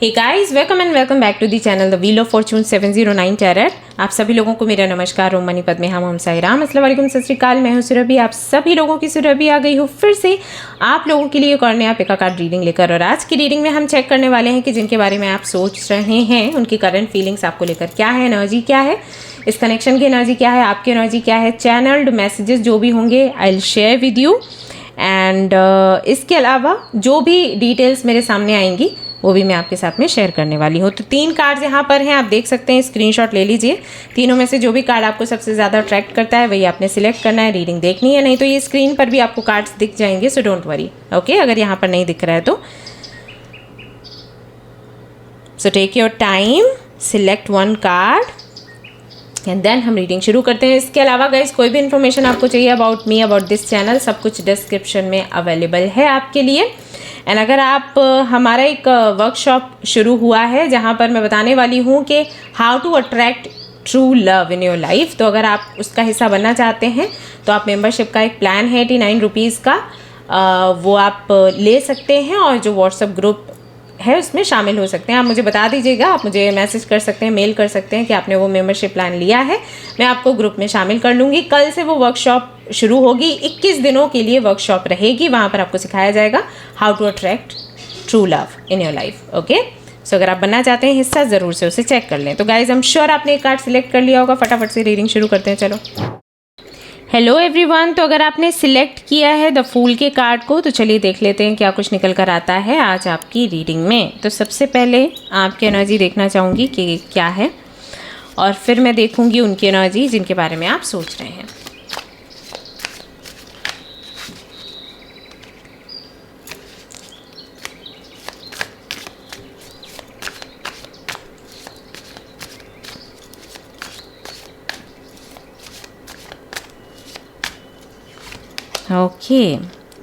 Hey guys, welcome back to the channel the Wheel of Fortune 709 tarot. आप सभी लोगों को मेरा नमस्कार। ओम मनी पद्मे हम साईराम, अस्सलाम वालेकुम, सत श्री अकाल। मैं हूं सुरभि। आप सभी लोगों की सुरभि आ गई हूँ फिर से आप लोगों के लिए एक और नया पिका कार्ड रीडिंग लेकर। और आज की रीडिंग में हम चेक करने वाले हैं कि जिनके बारे में आप सोच रहे हैं उनकी करंट फीलिंग्स आपको लेकर क्या है, एनर्जी क्या है, इस कनेक्शन की एनर्जी क्या है, आपकी एनर्जी क्या है। चैनल्ड मैसेजेस जो भी होंगे I will share with you and इसके अलावा जो भी डिटेल्स मेरे सामने आएंगी वो भी मैं आपके साथ में शेयर करने वाली हूँ। तो 3 कार्ड्स यहाँ पर हैं, आप देख सकते हैं, स्क्रीनशॉट ले लीजिए। तीनों में से जो भी कार्ड आपको सबसे ज़्यादा अट्रैक्ट करता है वही आपने सिलेक्ट करना है। रीडिंग देखनी है, नहीं तो ये स्क्रीन पर भी आपको कार्ड्स दिख जाएंगे, सो डोंट वरी। ओके, अगर यहाँ पर नहीं दिख रहा है तो so take your time, select 1 card and then हम रीडिंग शुरू करते हैं। इसके अलावा गाइज कोई भी इन्फॉर्मेशन आपको चाहिए about me, about this channel, सब कुछ डिस्क्रिप्शन में अवेलेबल है आपके लिए। एंड अगर आप हमारा एक वर्कशॉप शुरू हुआ है जहाँ पर मैं बताने वाली हूँ कि how to attract true love in your life, तो अगर आप उसका हिस्सा बनना चाहते हैं तो आप मेंबरशिप का एक प्लान है 89 रुपीज़ का, वो आप ले सकते हैं और जो व्हाट्सएप ग्रुप है उसमें शामिल हो सकते हैं। आप मुझे बता दीजिएगा, आप मुझे मैसेज कर सकते हैं, मेल कर सकते हैं कि आपने वो मेंबरशिप प्लान लिया है, मैं आपको ग्रुप में शामिल कर लूँगी। कल से वो वर्कशॉप शुरू होगी, 21 दिनों के लिए वर्कशॉप रहेगी। वहाँ पर आपको सिखाया जाएगा how to attract true love in your life. Okay, so अगर आप बनना चाहते हैं हिस्सा, ज़रूर से उसे चेक कर लें। तो गाइज, आई एम श्योर आपने एक कार्ड सिलेक्ट कर लिया होगा। फटाफट से रीडिंग शुरू करते हैं, चलो। हेलो एवरीवन, तो अगर आपने सिलेक्ट किया है द फूल के कार्ड को तो चलिए देख लेते हैं क्या कुछ निकल कर आता है आज आपकी रीडिंग में। तो सबसे पहले आपकी एनर्जी देखना चाहूँगी कि क्या है, और फिर मैं देखूँगी उनकी एनर्जी जिनके बारे में आप सोच रहे हैं। Okay,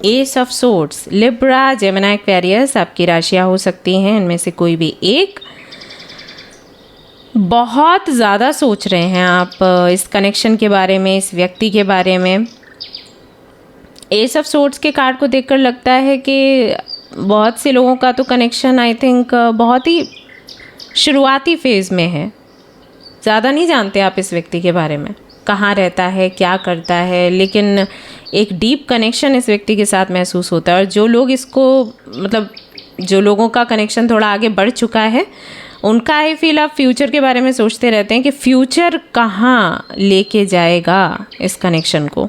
S of swords, Libra, Gemini, Aquarius आपकी राशियाँ हो सकती हैं। इनमें से कोई भी एक। बहुत ज़्यादा सोच रहे हैं आप इस कनेक्शन के बारे में, इस व्यक्ति के बारे में। एस ऑफ सोर्ड्स के कार्ड को देखकर लगता है कि बहुत से लोगों का तो कनेक्शन आई थिंक बहुत ही शुरुआती फेज़ में है। ज़्यादा नहीं जानते आप इस व्यक्ति के बारे में, कहाँ रहता है, क्या करता है, लेकिन एक डीप कनेक्शन इस व्यक्ति के साथ महसूस होता है। और जो लोग इसको, मतलब जो लोगों का कनेक्शन थोड़ा आगे बढ़ चुका है, उनका आई फील आप फ्यूचर के बारे में सोचते रहते हैं कि फ्यूचर कहाँ लेके जाएगा इस कनेक्शन को।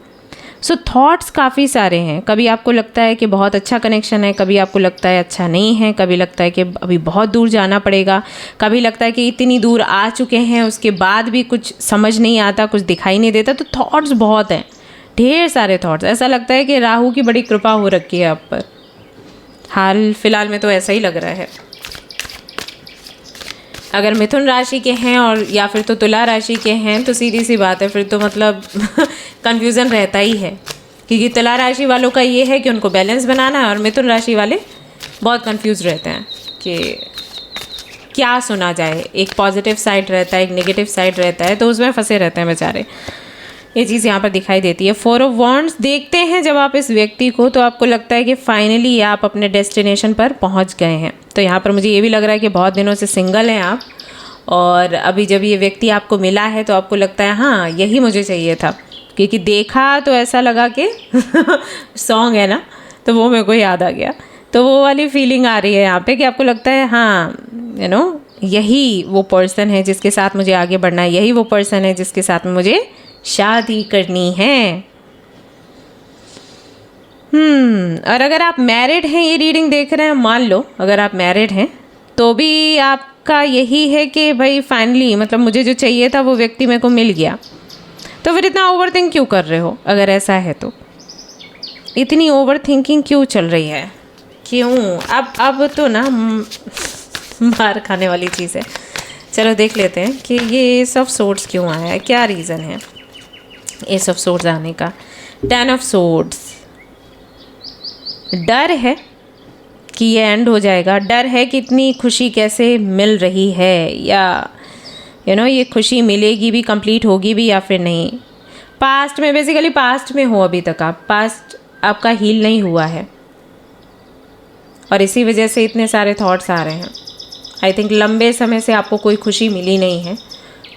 सो थॉट्स काफ़ी सारे हैं। कभी आपको लगता है कि बहुत अच्छा कनेक्शन है, कभी आपको लगता है अच्छा नहीं है, कभी लगता है कि अभी बहुत दूर जाना पड़ेगा, कभी लगता है कि इतनी दूर आ चुके हैं उसके बाद भी कुछ समझ नहीं आता, कुछ दिखाई नहीं देता। तो थॉट्स बहुत हैं, ढेर सारे थॉट्स। ऐसा लगता है कि राहु की बड़ी कृपा हो रखी है आप पर। हाल फिलहाल में तो ऐसा ही लग रहा है। अगर मिथुन राशि के हैं और या फिर तो तुला राशि के हैं तो सीधी सी बात है, फिर तो मतलब कन्फ्यूज़न रहता ही है। क्योंकि तुला राशि वालों का ये है कि उनको बैलेंस बनाना है और मिथुन राशि वाले बहुत कंफ्यूज रहते हैं कि क्या सुना जाए। एक पॉजिटिव साइड रहता है, एक नेगेटिव साइड रहता है, तो उसमें फंसे रहते हैं बेचारे। ये चीज़ यहाँ पर दिखाई देती है। 4 ऑफ वॉन्ड्स देखते हैं जब आप इस व्यक्ति को, तो आपको लगता है कि फाइनली आप अपने डेस्टिनेशन पर पहुँच गए हैं। तो यहाँ पर मुझे ये भी लग रहा है कि बहुत दिनों से सिंगल हैं आप, और अभी जब ये व्यक्ति आपको मिला है तो आपको लगता है हाँ यही मुझे चाहिए था। क्योंकि देखा तो ऐसा लगा कि सॉन्ग है ना, तो वो मेरे को याद आ गया। तो वो वाली फीलिंग आ रही है यहाँ पे कि आपको लगता है हाँ यही वो पर्सन है जिसके साथ मुझे आगे बढ़ना है, यही वो पर्सन है जिसके साथ में मुझे शादी करनी है। और अगर आप मैरिड हैं, ये रीडिंग देख रहे हैं, मान लो अगर आप मैरिड हैं तो भी आपका यही है कि भाई फाइनली मतलब मुझे जो चाहिए था वो व्यक्ति मेरे को मिल गया। तो फिर इतना ओवर थिंक क्यों कर रहे हो? अगर ऐसा है तो इतनी ओवर थिंकिंग क्यों चल रही है? क्यों? अब तो ना मार खाने वाली चीज़ है। चलो देख लेते हैं कि ये सब सोर्ड्स क्यों आया है, क्या रीज़न है ये सब सोर्ड्स आने का। 10 ऑफ सोर्ड्स, डर है कि ये एंड हो जाएगा, डर है कि इतनी खुशी कैसे मिल रही है, या ये खुशी मिलेगी भी, कंप्लीट होगी भी या फिर नहीं। पास्ट में, बेसिकली पास्ट में हो अभी तक आप, पास्ट आपका हील नहीं हुआ है और इसी वजह से इतने सारे थॉट्स आ रहे हैं। आई थिंक लंबे समय से आपको कोई खुशी मिली नहीं है,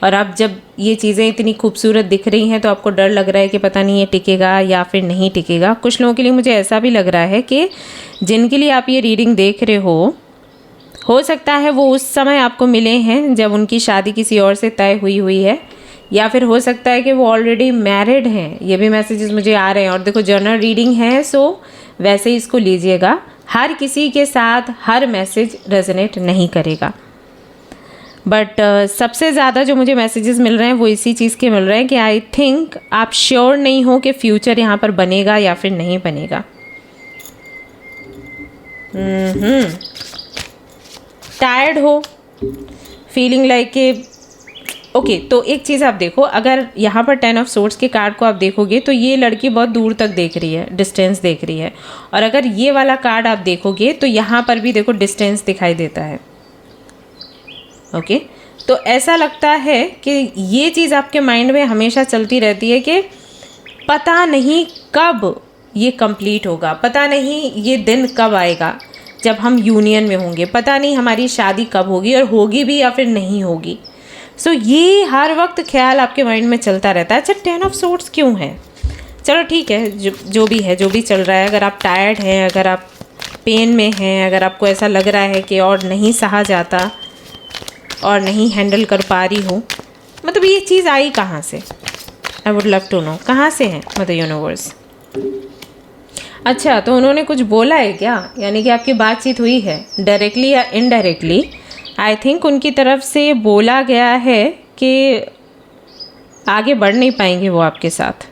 और अब जब ये चीज़ें इतनी खूबसूरत दिख रही हैं तो आपको डर लग रहा है कि पता नहीं ये टिकेगा या फिर नहीं टिकेगा। कुछ लोगों के लिए मुझे ऐसा भी लग रहा है कि जिनके लिए आप ये रीडिंग देख रहे हो सकता है वो उस समय आपको मिले हैं जब उनकी शादी किसी और से तय हुई है, या फिर हो सकता है कि वो ऑलरेडी मैरिड हैं। ये भी मैसेजेस मुझे आ रहे हैं। और देखो जनरल रीडिंग है, सो वैसे ही इसको लीजिएगा। हर किसी के साथ हर मैसेज रेजोनेट नहीं करेगा, बट सबसे ज़्यादा जो मुझे मैसेजेस मिल रहे हैं वो इसी चीज़ के मिल रहे हैं कि आई थिंक आप श्योर नहीं हो कि फ्यूचर यहाँ पर बनेगा या फिर नहीं बनेगा। टायर्ड हो, फीलिंग लाइक के ओके। तो एक चीज़ आप देखो, अगर यहाँ पर 10 ऑफ सोर्ड्स के कार्ड को आप देखोगे तो ये लड़की बहुत दूर तक देख रही है, डिस्टेंस देख रही है। और अगर ये वाला कार्ड आप देखोगे तो यहाँ पर भी देखो डिस्टेंस दिखाई देता है। ओके तो ऐसा लगता है कि ये चीज़ आपके माइंड में हमेशा चलती रहती है कि पता नहीं कब ये कंप्लीट होगा, पता नहीं ये दिन कब आएगा जब हम यूनियन में होंगे, पता नहीं हमारी शादी कब होगी, और होगी भी या फिर नहीं होगी। सो ये हर वक्त ख्याल आपके माइंड में चलता रहता है। अच्छा 10 ऑफ सोर्ड्स क्यों है? चलो ठीक है, जो भी है, जो भी चल रहा है, अगर आप टायर्ड हैं, अगर आप पेन में हैं, अगर आपको ऐसा लग रहा है कि और नहीं सहा जाता और नहीं हैंडल कर पा रही हूँ, मतलब ये चीज़ आई कहाँ से? I would love to know कहाँ से है मदर यूनिवर्स। अच्छा तो उन्होंने कुछ बोला है क्या? यानी कि आपकी बातचीत हुई है डायरेक्टली या इनडायरेक्टली। आई थिंक उनकी तरफ से बोला गया है कि आगे बढ़ नहीं पाएंगे वो आपके साथ।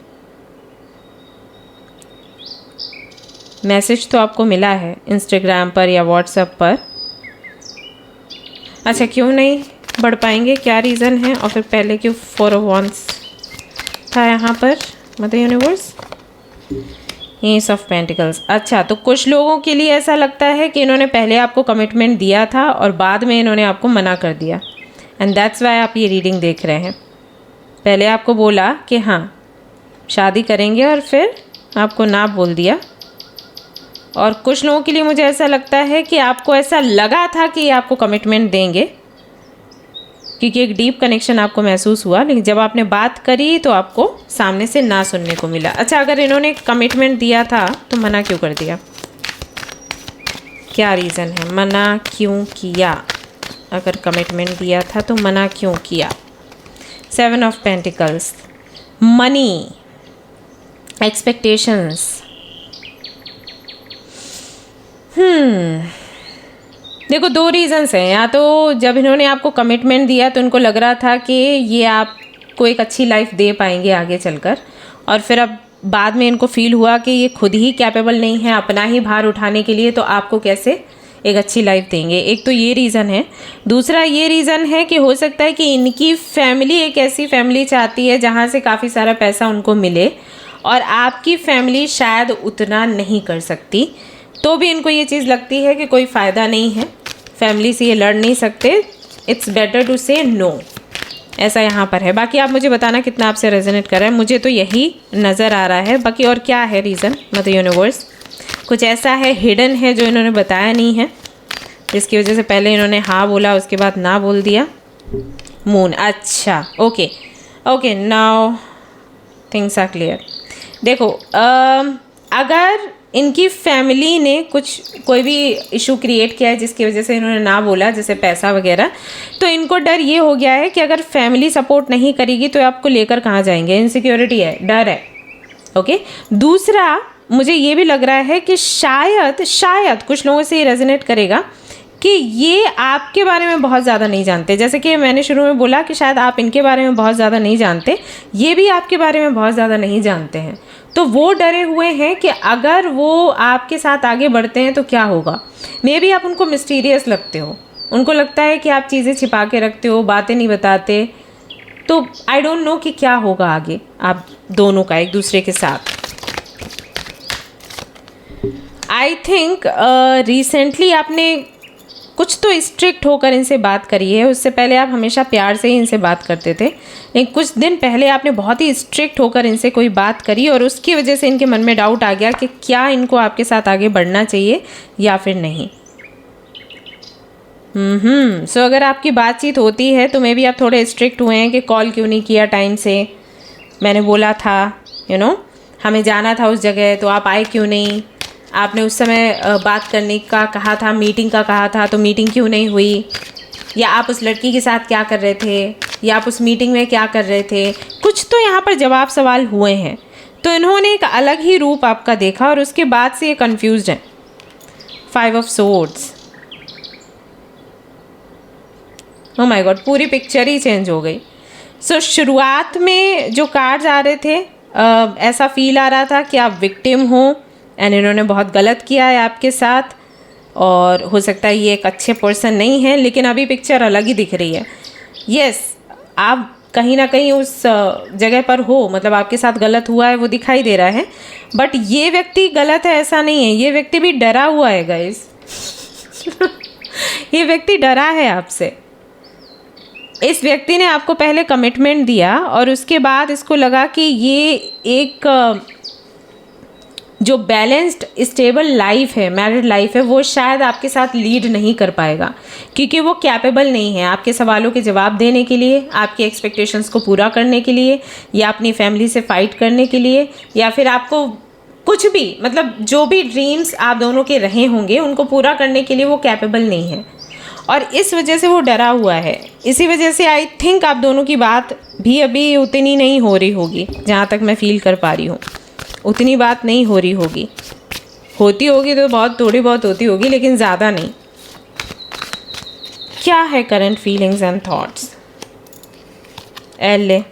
मैसेज तो आपको मिला है इंस्टाग्राम पर या व्हाट्सएप पर। अच्छा क्यों नहीं बढ़ पाएंगे, क्या रीज़न है? और फिर पहले क्यों 4 ऑफ वांड्स था यहाँ पर mother universe? S of pentacles. अच्छा तो कुछ लोगों के लिए ऐसा लगता है कि इन्होंने पहले आपको कमिटमेंट दिया था और बाद में इन्होंने आपको मना कर दिया, एंड दैट्स वाई आप ये रीडिंग देख रहे हैं। पहले आपको बोला कि हाँ शादी करेंगे और फिर आपको ना बोल दिया। और कुछ लोगों के लिए मुझे ऐसा लगता है कि आपको ऐसा लगा था कि ये आपको कमिटमेंट देंगे, क्योंकि एक डीप कनेक्शन आपको महसूस हुआ, लेकिन जब आपने बात करी तो आपको सामने से ना सुनने को मिला। अच्छा अगर इन्होंने कमिटमेंट दिया था तो मना क्यों कर दिया? क्या रीज़न है? मना क्यों किया? अगर कमिटमेंट दिया था तो मना क्यों किया? 7 ऑफ पेंटिकल्स, मनी, एक्सपेक्टेशंस। देखो 2 रीज़न्स हैं। या तो जब इन्होंने आपको कमिटमेंट दिया तो उनको लग रहा था कि ये आपको एक अच्छी लाइफ दे पाएंगे आगे चलकर, और फिर अब बाद में इनको फील हुआ कि ये खुद ही कैपेबल नहीं है अपना ही भार उठाने के लिए, तो आपको कैसे एक अच्छी लाइफ देंगे। एक तो ये रीज़न है। दूसरा ये रीज़न है कि हो सकता है कि इनकी फैमिली एक ऐसी फैमिली चाहती है जहाँ से काफ़ी सारा पैसा उनको मिले, और आपकी फैमिली शायद उतना नहीं कर सकती, तो भी इनको ये चीज़ लगती है कि कोई फ़ायदा नहीं है, फैमिली से ये लड़ नहीं सकते, इट्स बेटर टू से नो। ऐसा यहाँ पर है। बाकी आप मुझे बताना कितना आपसे रेजोनेट कर रहा है। मुझे तो यही नज़र आ रहा है। बाकी और क्या है रीज़न मदर यूनिवर्स? कुछ ऐसा है हिडन है जो इन्होंने बताया नहीं है, जिसकी वजह से पहले इन्होंने हाँ बोला उसके बाद ना बोल दिया। मून, अच्छा okay okay, now things are clear. देखो अगर इनकी फैमिली ने कोई भी इशू क्रिएट किया है जिसकी वजह से इन्होंने ना बोला, जैसे पैसा वगैरह, तो इनको डर ये हो गया है कि अगर फैमिली सपोर्ट नहीं करेगी तो आपको लेकर कहाँ जाएंगे। इनसिक्योरिटी है, डर है। ओके दूसरा मुझे ये भी लग रहा है कि शायद कुछ लोगों से ये रेजोनेट करेगा कि ये आपके बारे में बहुत ज़्यादा नहीं जानते। जैसे कि मैंने शुरू में बोला कि शायद आप इनके बारे में बहुत ज़्यादा नहीं जानते, ये भी आपके बारे में बहुत ज़्यादा नहीं जानते हैं। तो वो डरे हुए हैं कि अगर वो आपके साथ आगे बढ़ते हैं तो क्या होगा। मे बी आप उनको मिस्टीरियस लगते हो, उनको लगता है कि आप चीज़ें छिपा के रखते हो, बातें नहीं बताते। तो आई डोंट नो कि क्या होगा आगे आप दोनों का एक दूसरे के साथ। आई थिंक रिसेंटली आपने कुछ तो स्ट्रिक्ट होकर इनसे बात करी है। उससे पहले आप हमेशा प्यार से ही इनसे बात करते थे, लेकिन कुछ दिन पहले आपने बहुत ही स्ट्रिक्ट होकर इनसे कोई बात करी और उसकी वजह से इनके मन में डाउट आ गया कि क्या इनको आपके साथ आगे बढ़ना चाहिए या फिर नहीं। सो अगर आपकी बातचीत होती है तो मे बी आप थोड़े स्ट्रिक्ट हुए हैं कि कॉल क्यों नहीं किया टाइम से, मैंने बोला था हमें जाना था उस जगह तो आप आए क्यों नहीं, आपने उस समय बात करने का कहा था, मीटिंग का कहा था तो मीटिंग क्यों नहीं हुई, या आप उस लड़की के साथ क्या कर रहे थे, या आप उस मीटिंग में क्या कर रहे थे। कुछ तो यहाँ पर जवाब सवाल हुए हैं, तो इन्होंने एक अलग ही रूप आपका देखा और उसके बाद से ये कन्फ्यूज्ड हैं। 5 of swords, oh my God, पूरी पिक्चर ही चेंज हो गई। सो शुरुआत में जो कार्ड्स आ रहे थे ऐसा फील आ रहा था कि आप विक्टिम हो एंड इन्होंने बहुत गलत किया है आपके साथ, और हो सकता है ये एक अच्छे पर्सन नहीं है, लेकिन अभी पिक्चर अलग ही दिख रही है। यस, आप कहीं ना कहीं उस जगह पर हो, मतलब आपके साथ गलत हुआ है वो दिखाई दे रहा है, बट ये व्यक्ति गलत है ऐसा नहीं है, ये व्यक्ति भी डरा हुआ है गाइस। ये व्यक्ति डरा है आपसे। इस व्यक्ति ने आपको पहले कमिटमेंट दिया और उसके बाद इसको लगा कि ये एक जो बैलेंस्ड स्टेबल लाइफ है, मैरिड लाइफ है, वो शायद आपके साथ लीड नहीं कर पाएगा, क्योंकि वो कैपेबल नहीं है आपके सवालों के जवाब देने के लिए, आपके एक्सपेक्टेशंस को पूरा करने के लिए, या अपनी फैमिली से फाइट करने के लिए, या फिर आपको कुछ भी, मतलब जो भी ड्रीम्स आप दोनों के रहे होंगे उनको पूरा करने के लिए वो कैपेबल नहीं है, और इस वजह से वो डरा हुआ है। इसी वजह से आई थिंक आप दोनों की बात भी अभी उतनी नहीं हो रही होगी, जहाँ तक मैं फील कर पा रही हूँ उतनी बात नहीं हो रही होगी, होती होगी तो बहुत थोड़ी बहुत होती होगी, लेकिन ज़्यादा नहीं। क्या है current feelings and thoughts? L,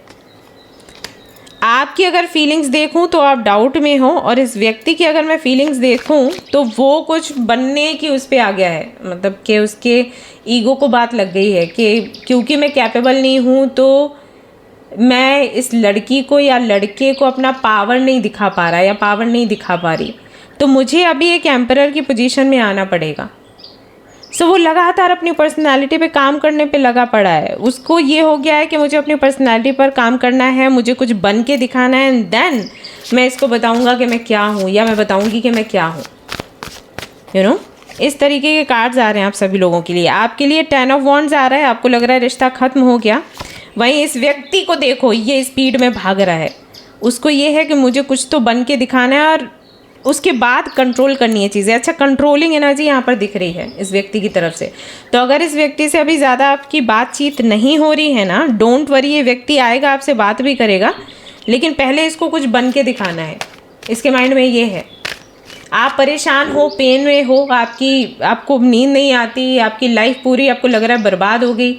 आपकी अगर फीलिंग्स देखूं तो आप डाउट में हो, और इस व्यक्ति की अगर मैं फीलिंग्स देखूं तो वो कुछ बनने की उस पर आ गया है, मतलब कि उसके ईगो को बात लग गई है कि क्योंकि मैं कैपेबल नहीं हूं तो मैं इस लड़की को या लड़के को अपना पावर नहीं दिखा पा रहा या पावर नहीं दिखा पा रही, तो मुझे अभी एक एम्परर की पोजीशन में आना पड़ेगा। सो वो लगातार अपनी पर्सनालिटी पे काम करने पे लगा पड़ा है। उसको ये हो गया है कि मुझे अपनी पर्सनालिटी पर काम करना है, मुझे कुछ बन के दिखाना है, एंड देन मैं इसको बताऊंगा कि मैं क्या हूँ, या मैं बताऊंगी कि मैं क्या हूँ। इस तरीके के कार्ड्स आ रहे हैं आप सभी लोगों के लिए। आपके लिए 10 ऑफ वॉन्ड्स आ रहा है, आपको लग रहा है रिश्ता ख़त्म हो गया। वहीं इस व्यक्ति को देखो, ये स्पीड में भाग रहा है, उसको ये है कि मुझे कुछ तो बन के दिखाना है और उसके बाद कंट्रोल करनी है चीज़ें। अच्छा, कंट्रोलिंग एनर्जी यहाँ पर दिख रही है इस व्यक्ति की तरफ से। तो अगर इस व्यक्ति से अभी ज़्यादा आपकी बातचीत नहीं हो रही है ना, डोंट वरी, ये व्यक्ति आएगा, आपसे बात भी करेगा, लेकिन पहले इसको कुछ बन के दिखाना है। इसके माइंड में ये है, आप परेशान हो, पेन में हो, आपको नींद नहीं आती, आपकी लाइफ पूरी आपको लग रहा है बर्बाद हो गई,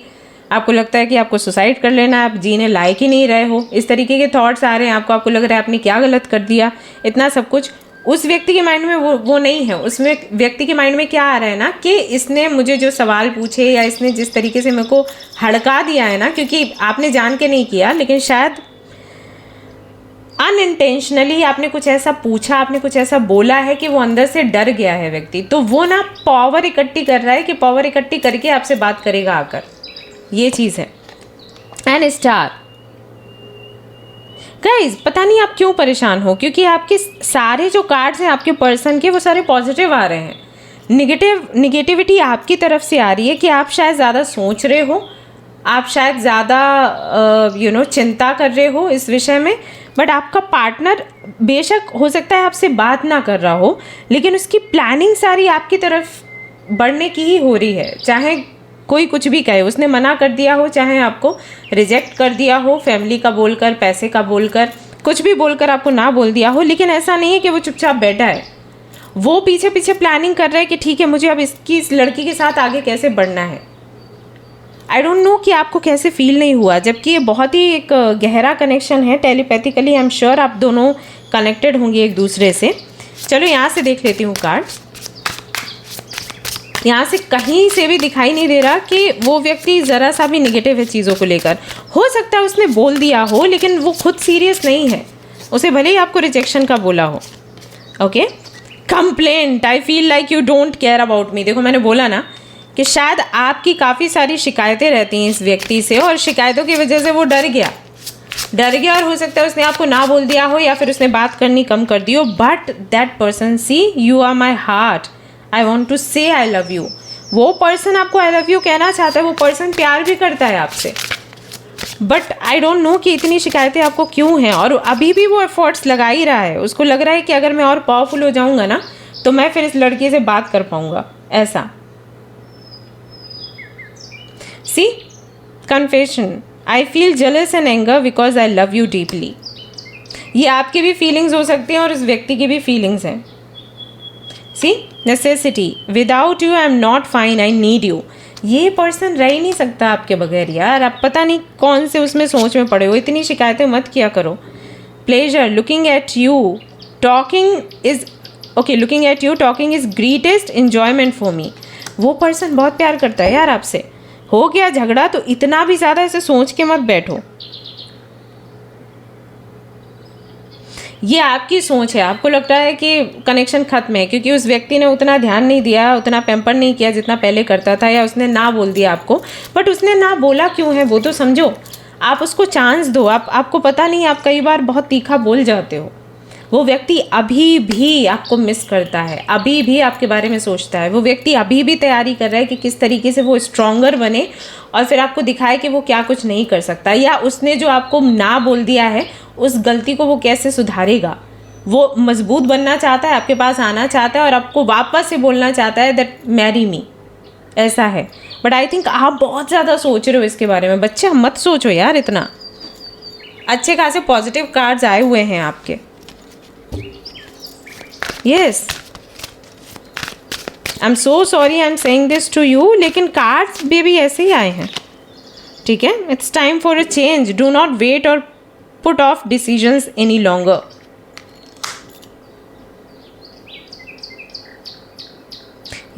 आपको लगता है कि आपको सुसाइड कर लेना है, आप जीने लायक ही नहीं रहे हो, इस तरीके के थॉट्स आ रहे हैं आपको लग रहा है आपने क्या गलत कर दिया, इतना सब कुछ। उस व्यक्ति के माइंड में वो नहीं है। उसमें व्यक्ति के माइंड में क्या आ रहा है ना कि इसने मुझे जो सवाल पूछे या इसने जिस तरीके से मेरे को हड़का दिया है ना, क्योंकि आपने जान के नहीं किया, लेकिन शायद अनइंटेंशनली आपने कुछ ऐसा पूछा, आपने कुछ ऐसा बोला है कि वो अंदर से डर गया है व्यक्ति। तो वो ना पावर इकट्ठी कर रहा है कि पावर इकट्ठी करके आपसे बात करेगा आकर, ये चीज़ है। एंड स्टार गाइज, पता नहीं आप क्यों परेशान हो, क्योंकि आपके सारे जो कार्ड्स हैं आपके पर्सन के, वो सारे पॉजिटिव आ रहे हैं। निगेटिविटी आपकी तरफ से आ रही है कि आप शायद ज़्यादा सोच रहे हो, आप शायद ज़्यादा चिंता कर रहे हो इस विषय में, बट आपका पार्टनर बेशक हो सकता है आपसे बात ना कर रहा हो, लेकिन उसकी प्लानिंग सारी आपकी तरफ बढ़ने की ही हो रही है। चाहे कोई कुछ भी कहे, उसने मना कर दिया हो, चाहे आपको रिजेक्ट कर दिया हो, फैमिली का बोलकर, पैसे का बोलकर, कुछ भी बोलकर आपको ना बोल दिया हो, लेकिन ऐसा नहीं है कि वो चुपचाप बैठा है। वो पीछे पीछे प्लानिंग कर रहा है कि ठीक है, मुझे अब इस लड़की के साथ आगे कैसे बढ़ना है। आई डोंट नो कि आपको कैसे फील नहीं हुआ, जबकि ये बहुत ही एक गहरा कनेक्शन है टेलीपैथिकली। आई एम श्योर आप दोनों कनेक्टेड होंगे एक दूसरे से। चलो यहाँ से देख लेती हूँ कार्ड। यहाँ से कहीं से भी दिखाई नहीं दे रहा कि वो व्यक्ति ज़रा सा भी निगेटिव है चीज़ों को लेकर। हो सकता है उसने बोल दिया हो, लेकिन वो खुद सीरियस नहीं है, उसे भले ही आपको रिजेक्शन का बोला हो। Okay, complaint, I feel like you don't care about me. देखो, मैंने बोला ना कि शायद आपकी काफ़ी सारी शिकायतें रहती हैं इस व्यक्ति से, और शिकायतों की वजह से वो डर गया, और हो सकता है उसने आपको ना बोल दिया हो, या फिर उसने बात करनी कम कर दी हो। But that person, see, you are my heart, I want to say I love you. वो पर्सन आपको आई लव यू कहना चाहता है, वो पर्सन प्यार भी करता है आपसे, बट आई डोंट नो कि इतनी शिकायतें आपको क्यों हैं। और अभी भी वो एफर्ट्स लगा ही रहा है, उसको लग रहा है कि अगर मैं और पावरफुल हो जाऊंगा ना तो मैं फिर इस लड़की से बात कर पाऊंगा, ऐसा। See, confession, I feel jealous and anger because I love you deeply. ये आपकी भी फीलिंग्स हो सकती हैं और उस व्यक्ति की भी फीलिंग्स हैं। See, necessity, without you I am not fine, I need you. ये पर्सन रह ही नहीं सकता आपके बगैर यार। आप पता नहीं कौन से उसमें सोच में पड़े हो, इतनी शिकायतें मत किया करो। Pleasure, looking at you talking is okay, looking at you talking is greatest enjoyment for me. वो पर्सन बहुत प्यार करता है यार आपसे। हो गया झगड़ा तो इतना भी ज़्यादा ऐसे सोच के मत बैठो, ये आपकी सोच है। आपको लगता है कि कनेक्शन खत्म है क्योंकि उस व्यक्ति ने उतना ध्यान नहीं दिया, उतना पैम्पर नहीं किया जितना पहले करता था, या उसने ना बोल दिया आपको। बट उसने ना बोला क्यों है वो तो समझो, आप उसको चांस दो। आपको पता नहीं, आप कई बार बहुत तीखा बोल जाते हो। वो व्यक्ति अभी भी आपको मिस करता है, अभी भी आपके बारे में सोचता है। वो व्यक्ति अभी भी तैयारी कर रहा है कि किस तरीके से वो स्ट्रॉन्गर बने और फिर आपको दिखाए कि वो क्या कुछ नहीं कर सकता, या उसने जो आपको ना बोल दिया है उस गलती को वो कैसे सुधारेगा। वो मजबूत बनना चाहता है, आपके पास आना चाहता है और आपको वापस से बोलना चाहता है दैट मैरी मी, ऐसा है। बट आई थिंक आप बहुत ज़्यादा सोच रहे हो इसके बारे में। बच्चे मत सोचो यार इतना। अच्छे खासे पॉजिटिव कार्ड्स आए हुए हैं आपके। Yes, I am so sorry I am saying this to you, लेकिन कार्ड्स भी ऐसे ही आए हैं, ठीक है। It's time for a change, do not wait और put off decisions any longer.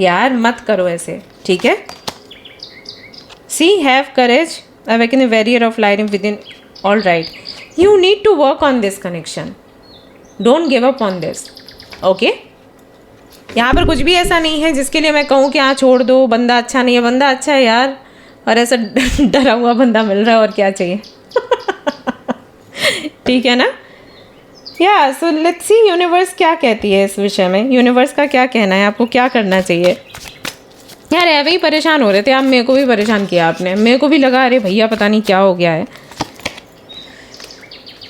यार मत करो ऐसे, ठीक है। See, have courage, awaken the barrier of light within, all right, you need to work on this connection, don't give up on this, okay. यहाँ पर कुछ भी ऐसा नहीं है जिसके लिए मैं कहूँ कि हाँ छोड़ दो, बंदा अच्छा नहीं है। बंदा अच्छा है यार, और ऐसा डरा हुआ बंदा मिल रहा है, और क्या चाहिए। ठीक है ना। या सो लेट्स सी यूनिवर्स क्या कहती है इस विषय में। यूनिवर्स का क्या कहना है, आपको क्या करना चाहिए। यार ऐसे ही परेशान हो रहे थे आप, मेरे को भी परेशान किया आपने। मेरे को भी लगा अरे भैया पता नहीं क्या हो गया है।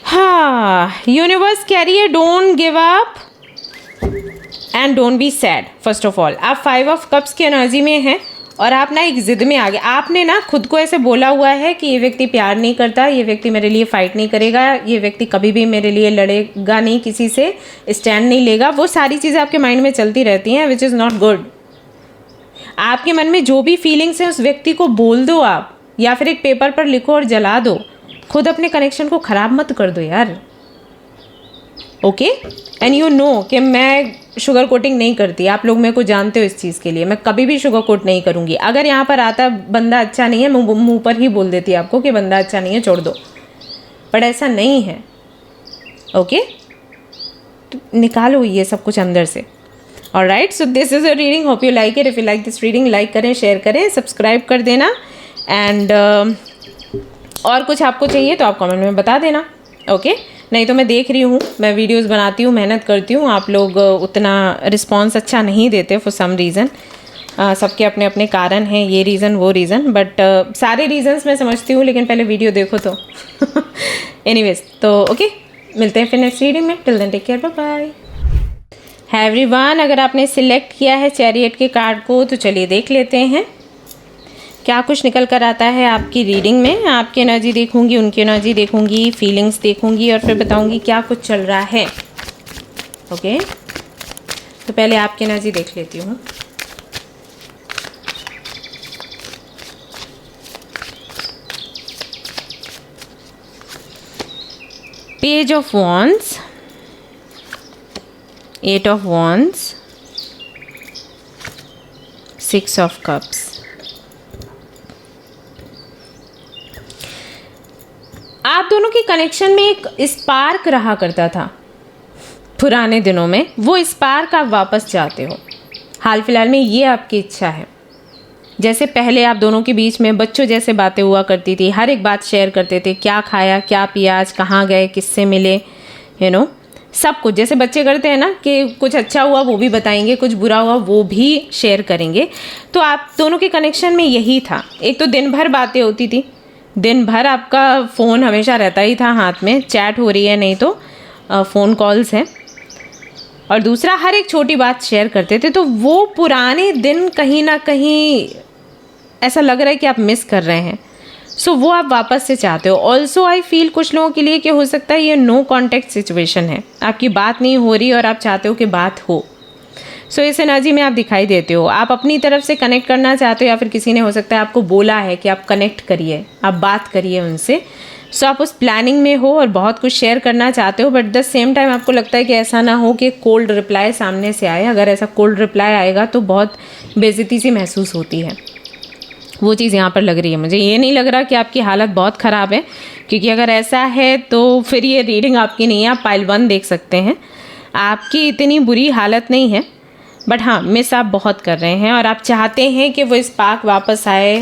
हाँ, यूनिवर्स कह रही है don't give up and don't be sad. First of all आप 5 ऑफ कप्स की एनर्जी में हैं और आप ना एक ज़िद में आ गए। आपने ना खुद को ऐसे बोला हुआ है कि ये व्यक्ति प्यार नहीं करता, ये व्यक्ति मेरे लिए फ़ाइट नहीं करेगा, ये व्यक्ति कभी भी मेरे लिए लड़ेगा नहीं, किसी से स्टैंड नहीं लेगा। वो सारी चीज़ें आपके माइंड में चलती रहती हैं, विच इज़ नॉट गुड। आपके मन में जो भी फीलिंग्स हैं उस व्यक्ति को बोल दो आप, या फिर एक पेपर पर लिखो और जला दो। खुद अपने कनेक्शन को ख़राब मत कर दो यार, ओके। एंड यू नो कि मैं शुगर कोटिंग नहीं करती, आप लोग मेरे को जानते हो इस चीज़ के लिए। मैं कभी भी शुगर कोट नहीं करूँगी। अगर यहाँ पर आता बंदा अच्छा नहीं है, मुंह पर ही बोल देती आपको कि बंदा अच्छा नहीं है, छोड़ दो। बट ऐसा नहीं है, ओके। तो निकालो ये सब कुछ अंदर से। Alright, so this is a reading, hope you like it. If you like this reading, like करें, शेयर करें, सब्सक्राइब कर देना। एंड और कुछ आपको चाहिए तो आप कमेंट में बता देना, ओके। नहीं तो मैं देख रही हूँ, मैं वीडियोस बनाती हूँ, मेहनत करती हूँ, आप लोग उतना रिस्पांस अच्छा नहीं देते फॉर सम रीज़न। सबके अपने अपने कारण हैं, ये रीज़न वो रीज़न, बट सारे रीज़न्स मैं समझती हूँ, लेकिन पहले वीडियो देखो तो। एनीवेज, तो ओके, मिलते हैं फिर नेक्स्ट रीडिंग में। Till then take care, bye bye. Hi everyone, अगर आपने सिलेक्ट किया है चैरियट के कार्ड को तो चलिए देख लेते हैं क्या कुछ निकल कर आता है आपकी रीडिंग में। आपकी एनर्जी देखूंगी, उनकी एनर्जी देखूंगी, फीलिंग्स देखूंगी और फिर बताऊंगी क्या कुछ चल रहा है, ओके। तो पहले आपकी एनर्जी देख लेती हूँ। Page of wands, 8 of wands, 6 of cups. आप दोनों के कनेक्शन में एक स्पार्क रहा करता था पुराने दिनों में, वो स्पार्क आप वापस चाहते हो। हाल फिलहाल में ये आपकी इच्छा है। जैसे पहले आप दोनों के बीच में बच्चों जैसे बातें हुआ करती थी, हर एक बात शेयर करते थे, क्या खाया, क्या पिया, आज कहाँ गए, किससे मिले, यू नो। सब कुछ, जैसे बच्चे करते हैं ना कि कुछ अच्छा हुआ वो भी बताएंगे, कुछ बुरा हुआ वो भी शेयर करेंगे। तो आप दोनों के कनेक्शन में यही था। एक तो दिन भर बातें होती थी, दिन भर आपका फ़ोन हमेशा रहता ही था हाथ में, चैट हो रही है नहीं तो फ़ोन कॉल्स हैं, और दूसरा हर एक छोटी बात शेयर करते थे। तो वो पुराने दिन कहीं ना कहीं ऐसा लग रहा है कि आप मिस कर रहे हैं। सो वो आप वापस से चाहते हो। ऑल्सो आई फील कुछ लोगों के लिए कि हो सकता है ये नो कॉन्टेक्ट सिचुएशन है, आपकी बात नहीं हो रही और आप चाहते हो कि बात हो। सो इस एनर्जी में आप दिखाई देते हो, आप अपनी तरफ से कनेक्ट करना चाहते हो, या फिर किसी ने हो सकता है आपको बोला है कि आप कनेक्ट करिए, आप बात करिए उनसे। सो आप उस प्लानिंग में हो और बहुत कुछ शेयर करना चाहते हो, बट द सेम टाइम आपको लगता है कि ऐसा ना हो कि कोल्ड रिप्लाई सामने से आए। अगर ऐसा कोल्ड रिप्लाई आएगा तो बहुत बेइज्जती सी महसूस होती है। वो चीज़ यहाँ पर लग रही है मुझे। ये नहीं लग रहा कि आपकी हालत बहुत ख़राब है, क्योंकि अगर ऐसा है तो फिर ये रीडिंग आपकी नहीं है। आप पाइल 1 देख सकते हैं, आपकी इतनी बुरी हालत नहीं है, बट हाँ मिस आप बहुत कर रहे हैं और आप चाहते हैं कि वो स्पार्क वापस आए,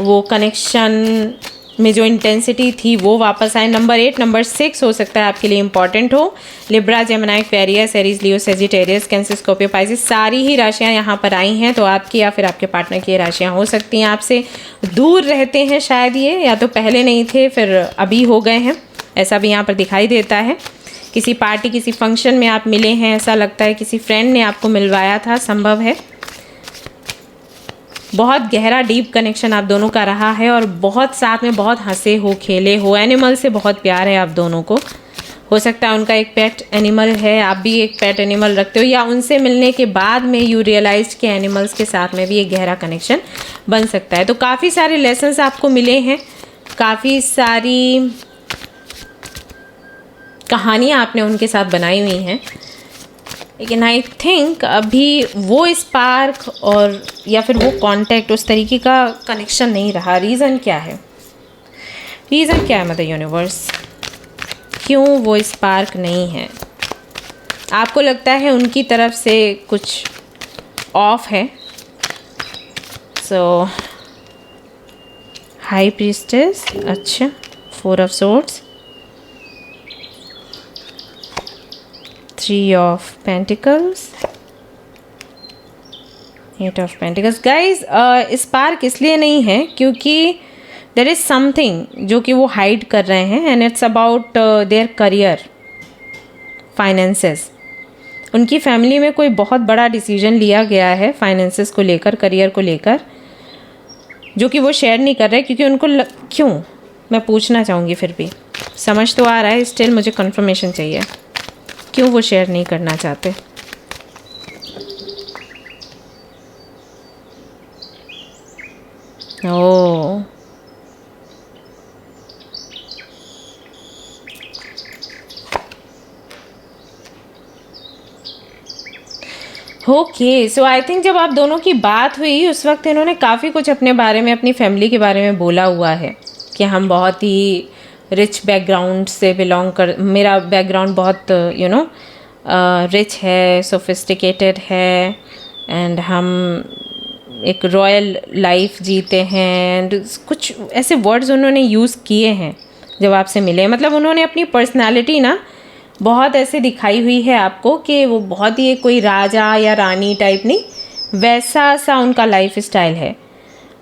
वो कनेक्शन में जो इंटेंसिटी थी वो वापस आए। नंबर 8, नंबर 6 हो सकता है आपके लिए इंपॉर्टेंट हो। लिब्रा, जेमिनी, एक्वेरियस, एरीज, लियो, सेजिटेरियस, कैंसर, स्कॉर्पियो, पाइसेस, सारी ही राशियां यहाँ पर आई हैं। तो आपकी या फिर आपके पार्टनर की राशियां हो सकती हैं आपसे दूर रहते हैं शायद ये, या तो पहले नहीं थे फिर अभी हो गए हैं, ऐसा भी यहाँ पर दिखाई देता है। किसी पार्टी, किसी फंक्शन में आप मिले हैं, ऐसा लगता है किसी फ्रेंड ने आपको मिलवाया था, संभव है। बहुत गहरा डीप कनेक्शन आप दोनों का रहा है और बहुत साथ में बहुत हंसे हो, खेले हो। एनिमल से बहुत प्यार है आप दोनों को। हो सकता है उनका एक पेट एनिमल है, आप भी एक पेट एनिमल रखते हो, या उनसे मिलने के बाद में यू रियलाइज के एनिमल्स के साथ में भी एक गहरा कनेक्शन बन सकता है। तो काफ़ी सारे लेसन्स आपको मिले हैं, काफ़ी सारी कहानियाँ आपने उनके साथ बनाई हुई हैं, लेकिन आई थिंक अभी वो स्पार्क और या फिर वो कांटेक्ट, उस तरीके का कनेक्शन नहीं रहा। रीज़न क्या है? रीज़न क्या है मदर यूनिवर्स, क्यों वो स्पार्क नहीं है? आपको लगता है उनकी तरफ से कुछ ऑफ है। सो हाई प्रीस्टेस, अच्छा, 4 of swords, 3 of pentacles, 8 of pentacles. Guys spark इसलिए नहीं है क्योंकि देयर इज़ समथिंग जो कि वो हाइड कर रहे हैं, and it's about their career, finances. उनकी फैमिली में कोई बहुत बड़ा डिसीजन लिया गया है फाइनेंसेस को लेकर, करियर को लेकर, जो कि वो शेयर नहीं कर रहे क्योंकि उनको क्यों, मैं पूछना चाहूँगी, फिर भी समझ तो आ रहा है, स्टिल मुझे कंफर्मेशन चाहिए क्यों वो शेयर नहीं करना चाहते। ओह, ओके। सो आई थिंक जब आप दोनों की बात हुई उस वक्त इन्होंने काफ़ी कुछ अपने बारे में, अपनी फैमिली के बारे में बोला हुआ है कि हम बहुत ही रिच बैकग्राउंड से बिलोंग कर, मेरा बैकग्राउंड बहुत रिच है, सोफिस्टिकेटेड है, एंड हम एक रॉयल लाइफ जीते हैं, एंड कुछ ऐसे वर्ड्स उन्होंने यूज़ किए हैं जब आपसे मिले। मतलब उन्होंने अपनी पर्सनालिटी ना बहुत ऐसे दिखाई हुई है आपको कि वो बहुत ही कोई राजा या रानी टाइप नहीं, वैसा सा उनका लाइफ स्टाइल है,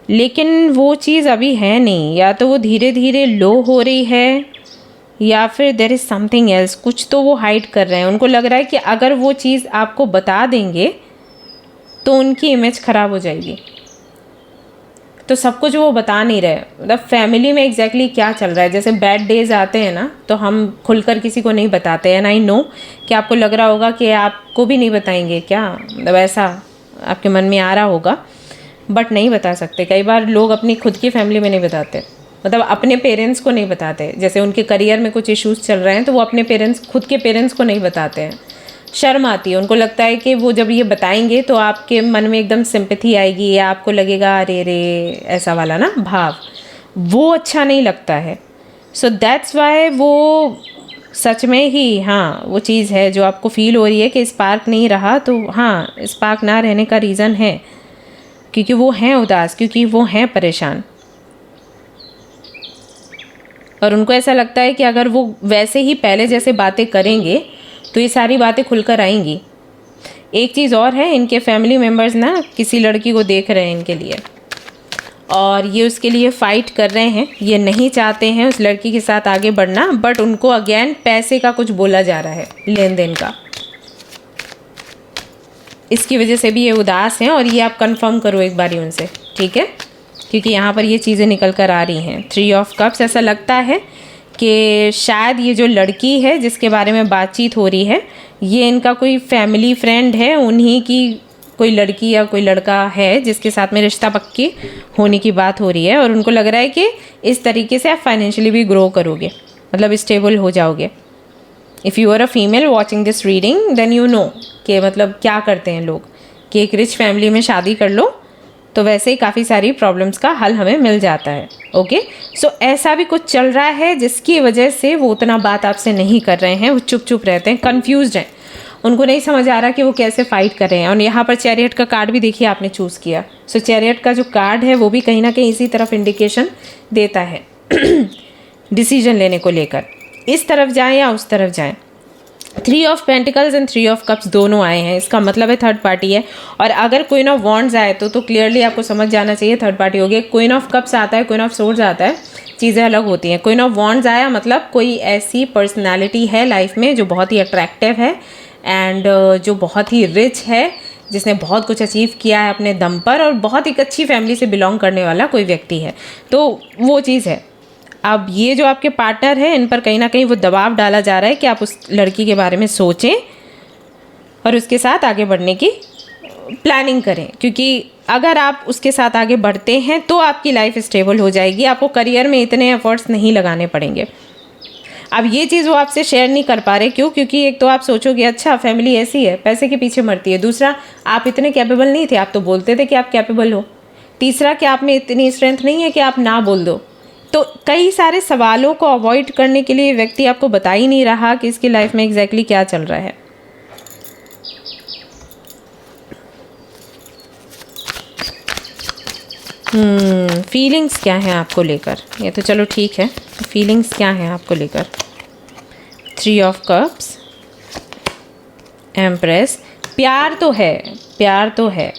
लेकिन वो चीज़ अभी है नहीं। या तो वो धीरे धीरे लो हो रही है, या फिर देयर इज़ समथिंग एल्स, कुछ तो वो हाइड कर रहे हैं। उनको लग रहा है कि अगर वो चीज़ आपको बता देंगे तो उनकी इमेज ख़राब हो जाएगी, तो सब कुछ वो बता नहीं रहे। मतलब फैमिली में एग्जैक्टली क्या चल रहा है, जैसे बैड डेज आते हैं ना तो हम खुलकर किसी को नहीं बताते हैं। आई नो कि आपको लग रहा होगा कि आपको भी नहीं बताएंगे क्या, मतलब ऐसा आपके मन में आ रहा होगा, बट नहीं बता सकते। कई बार लोग अपनी खुद की फैमिली में नहीं बताते, मतलब अपने पेरेंट्स को नहीं बताते। जैसे उनके करियर में कुछ इश्यूज चल रहे हैं तो वो अपने पेरेंट्स, खुद के पेरेंट्स को नहीं बताते हैं, शर्म आती है। उनको लगता है कि वो जब ये बताएंगे तो आपके मन में एकदम सिंपैथी आएगी, या आपको लगेगा अरे रे, ऐसा वाला ना भाव, वो अच्छा नहीं लगता है। सो दैट्स वाई वो सच में ही, हाँ वो चीज़ है जो आपको फील हो रही है कि स्पार्क नहीं रहा। तो हाँ, स्पार्क ना रहने का रीज़न है क्योंकि वो हैं उदास, क्योंकि वो हैं परेशान, और उनको ऐसा लगता है कि अगर वो वैसे ही पहले जैसे बातें करेंगे तो ये सारी बातें खुलकर आएंगी। एक चीज़ और है, इनके फैमिली मेम्बर्स ना किसी लड़की को देख रहे हैं इनके लिए, और ये उसके लिए फ़ाइट कर रहे हैं। ये नहीं चाहते हैं उस लड़की के साथ आगे बढ़ना, बट उनको अगेन पैसे का कुछ बोला जा रहा है, लेन देन का। इसकी वजह से भी ये उदास हैं, और ये आप कंफर्म करो एक बारी उनसे, ठीक है, क्योंकि यहाँ पर ये चीज़ें निकल कर आ रही हैं। 3 ऑफ कप्स, ऐसा लगता है कि शायद ये जो लड़की है जिसके बारे में बातचीत हो रही है, ये इनका कोई फैमिली फ्रेंड है, उन्हीं की कोई लड़की या कोई लड़का है जिसके साथ में रिश्ता पक्की होने की बात हो रही है, और उनको लग रहा है कि इस तरीके से आप फाइनेंशियली भी ग्रो करोगे, मतलब स्टेबल हो जाओगे। If you are a female watching this reading then you know कि मतलब क्या करते हैं लोग, कि एक रिच फैमिली में शादी कर लो तो वैसे ही काफ़ी सारी प्रॉब्लम्स का हल हमें मिल जाता है। ओके, सो ऐसा भी कुछ चल रहा है जिसकी वजह से वो उतना बात आपसे नहीं कर रहे हैं, वो चुप चुप रहते हैं, कन्फ्यूज्ड हैं, उनको नहीं समझ आ रहा कि वो कैसे फाइट कर रहे हैं। और यहाँ पर चैरियट का कार्ड भी देखिए आपने चूज़ किया। सो चैरियट का जो कार्ड है वो भी कहीं ना कहीं इसी तरफ इंडिकेशन देता है डिसीजन लेने को लेकर, इस तरफ जाएं या उस तरफ जाएं। 3 of pentacles and 3 of cups दोनों आए हैं, इसका मतलब है थर्ड पार्टी है। और अगर क्वीन ऑफ वॉन्ड्स आए तो क्लियरली आपको समझ जाना चाहिए थर्ड पार्टी हो गई। क्वीन ऑफ कप्स आता है, क्वीन ऑफ सोर्ड्स आता है, चीज़ें अलग होती हैं। क्वीन ऑफ वॉन्ड्स आया मतलब कोई ऐसी पर्सनैलिटी है लाइफ में जो बहुत ही अट्रैक्टिव है एंड जो बहुत ही रिच है, जिसने बहुत कुछ अचीव किया है अपने दम पर, और बहुत एक अच्छी फैमिली से बिलोंग करने वाला कोई व्यक्ति है, तो वो चीज़ है। अब ये जो आपके पार्टनर हैं, इन पर कहीं ना कहीं वो दबाव डाला जा रहा है कि आप उस लड़की के बारे में सोचें और उसके साथ आगे बढ़ने की प्लानिंग करें, क्योंकि अगर आप उसके साथ आगे बढ़ते हैं तो आपकी लाइफ स्टेबल हो जाएगी, आपको करियर में इतने एफर्ट्स नहीं लगाने पड़ेंगे। अब ये चीज़ वो आपसे शेयर नहीं कर पा रहे, क्यों? क्योंकि एक तो आप सोचोगे अच्छा फैमिली ऐसी है, पैसे के पीछे मरती है, दूसरा आप इतने कैपेबल नहीं थे, आप तो बोलते थे कि आप कैपेबल हो, तीसरा कि आप में इतनी स्ट्रेंथ नहीं है कि आप ना बोल दो। तो कई सारे सवालों को अवॉइड करने के लिए व्यक्ति आपको बता ही नहीं रहा कि इसकी लाइफ में एग्जैक्टली क्या चल रहा है। फीलिंग्स क्या हैं आपको लेकर, ये तो चलो ठीक है, फीलिंग्स क्या हैं आपको लेकर। 3 ऑफ कप्स, एम्प्रेस, प्यार तो है, प्यार तो है,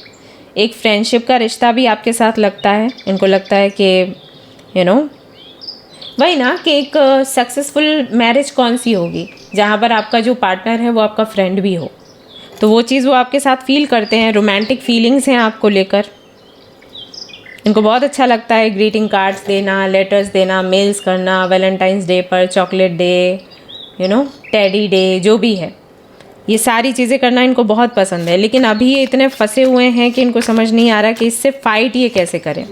एक फ्रेंडशिप का रिश्ता भी आपके साथ लगता है। इनको लगता है कि यू नो वही ना कि एक सक्सेसफुल मैरिज कौन सी होगी जहाँ पर आपका जो पार्टनर है वो आपका फ्रेंड भी हो, तो वो चीज़ वो आपके साथ फील करते हैं। रोमांटिक फीलिंग्स हैं आपको लेकर, इनको बहुत अच्छा लगता है ग्रीटिंग कार्ड्स देना, लेटर्स देना, मेल्स करना, वैलेंटाइंस डे पर चॉकलेट डे, टेडी डे, जो भी है, ये सारी चीज़ें करना इनको बहुत पसंद है। लेकिन अभी ये इतने फंसे हुए हैं कि इनको समझ नहीं आ रहा कि इससे फाइट ये कैसे करें।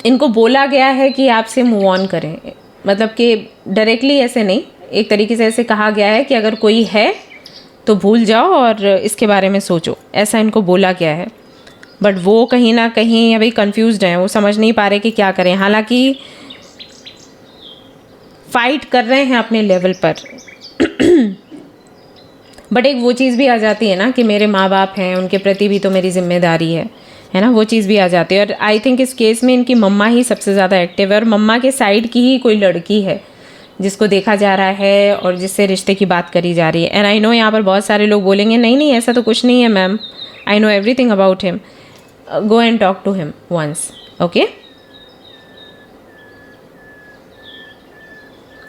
इनको बोला गया है कि आपसे मूव ऑन करें, मतलब कि डायरेक्टली ऐसे नहीं, एक तरीके से ऐसे कहा गया है कि अगर कोई है तो भूल जाओ और इसके बारे में सोचो, ऐसा इनको बोला गया है। बट वो कहीं ना कहीं अभी कंफ्यूज्ड हैं, वो समझ नहीं पा रहे कि क्या करें। हालांकि फाइट कर रहे हैं अपने लेवल पर बट एक वो चीज़ भी आ जाती है ना कि मेरे माँ बाप हैं, उनके प्रति भी तो मेरी जिम्मेदारी है ना, वो चीज़ भी आ जाती है। और आई थिंक इस केस में इनकी मम्मा ही सबसे ज़्यादा एक्टिव है, और मम्मा के साइड की ही कोई लड़की है जिसको देखा जा रहा है और जिससे रिश्ते की बात करी जा रही है। एंड आई नो यहाँ पर बहुत सारे लोग बोलेंगे नहीं नहीं ऐसा तो कुछ नहीं है ma'am, I know everything about him, go and talk to him once, okay.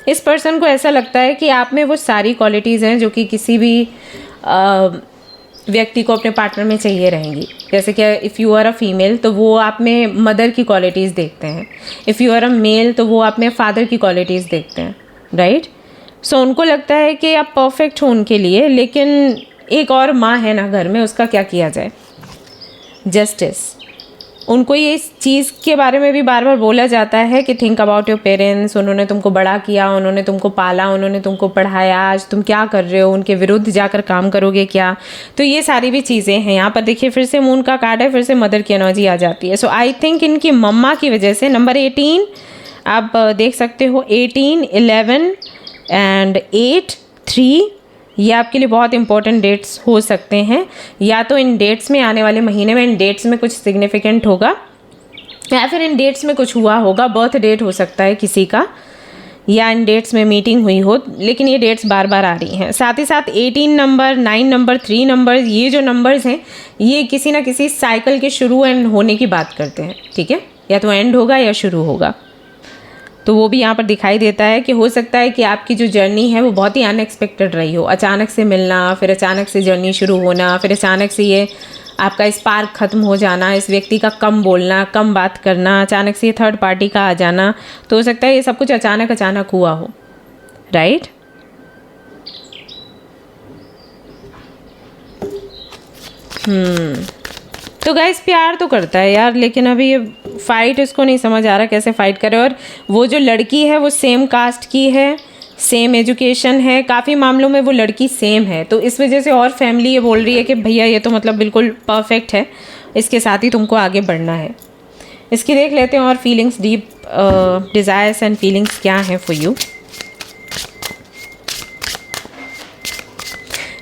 इस पर्सन को ऐसा लगता है कि आप में वो सारी क्वालिटीज़ हैं जो कि किसी भी व्यक्ति को अपने पार्टनर में चाहिए रहेंगी। जैसे कि if you are a female तो वो आप में मदर की क्वालिटीज़ देखते हैं, if you are a male तो वो आप में फादर की क्वालिटीज़ देखते हैं, राइट। सो उनको लगता है कि आप परफेक्ट हो उनके लिए, लेकिन एक और माँ है ना घर में, उसका क्या किया जाए। जस्टिस, उनको ये इस चीज़ के बारे में भी बार बार बोला जाता है कि थिंक अबाउट योर पेरेंट्स, उन्होंने तुमको बड़ा किया, उन्होंने तुमको पाला, उन्होंने तुमको पढ़ाया, आज तुम क्या कर रहे हो, उनके विरुद्ध जाकर काम करोगे क्या। तो ये सारी भी चीज़ें हैं। यहाँ पर देखिए फिर से मून का कार्ड है, फिर से मदर की एनर्जी आ जाती है। सो आई थिंक इनकी मम्मा की वजह से नंबर 18 आप देख सकते हो, 18, 11 एंड 8, 3 ये आपके लिए बहुत इंपॉर्टेंट डेट्स हो सकते हैं। या तो इन डेट्स में आने वाले महीने में इन डेट्स में कुछ सिग्निफिकेंट होगा, या फिर इन डेट्स में कुछ हुआ होगा, बर्थ डेट हो सकता है किसी का, या इन डेट्स में मीटिंग हुई हो, लेकिन ये डेट्स बार बार आ रही हैं। साथ ही साथ 18 नंबर, 9 नंबर, 3 नंबर, ये जो नंबर्स हैं ये किसी ना किसी साइकिल के शुरू एंड होने की बात करते हैं, ठीक है, या तो एंड होगा या शुरू होगा। तो वो भी यहाँ पर दिखाई देता है कि हो सकता है कि आपकी जो जर्नी है वो बहुत ही अनएक्सपेक्टेड रही हो, अचानक से मिलना, फिर अचानक से जर्नी शुरू होना, फिर अचानक से ये आपका स्पार्क ख़त्म हो जाना, इस व्यक्ति का कम बोलना, कम बात करना, अचानक से ये थर्ड पार्टी का आ जाना। तो हो सकता है ये सब कुछ अचानक अचानक हुआ हो, राइट। तो गाइस प्यार तो करता है यार, लेकिन अभी ये फाइट इसको नहीं समझ आ रहा कैसे फाइट करे। और वो जो लड़की है वो सेम कास्ट की है, सेम एजुकेशन है, काफ़ी मामलों में वो लड़की सेम है। तो इस वजह से और फैमिली ये बोल रही है कि भैया ये तो मतलब बिल्कुल परफेक्ट है, इसके साथ ही तुमको आगे बढ़ना है। इसकी देख लेते हैं और feelings, deep desires and feelings क्या हैं फॉर यू।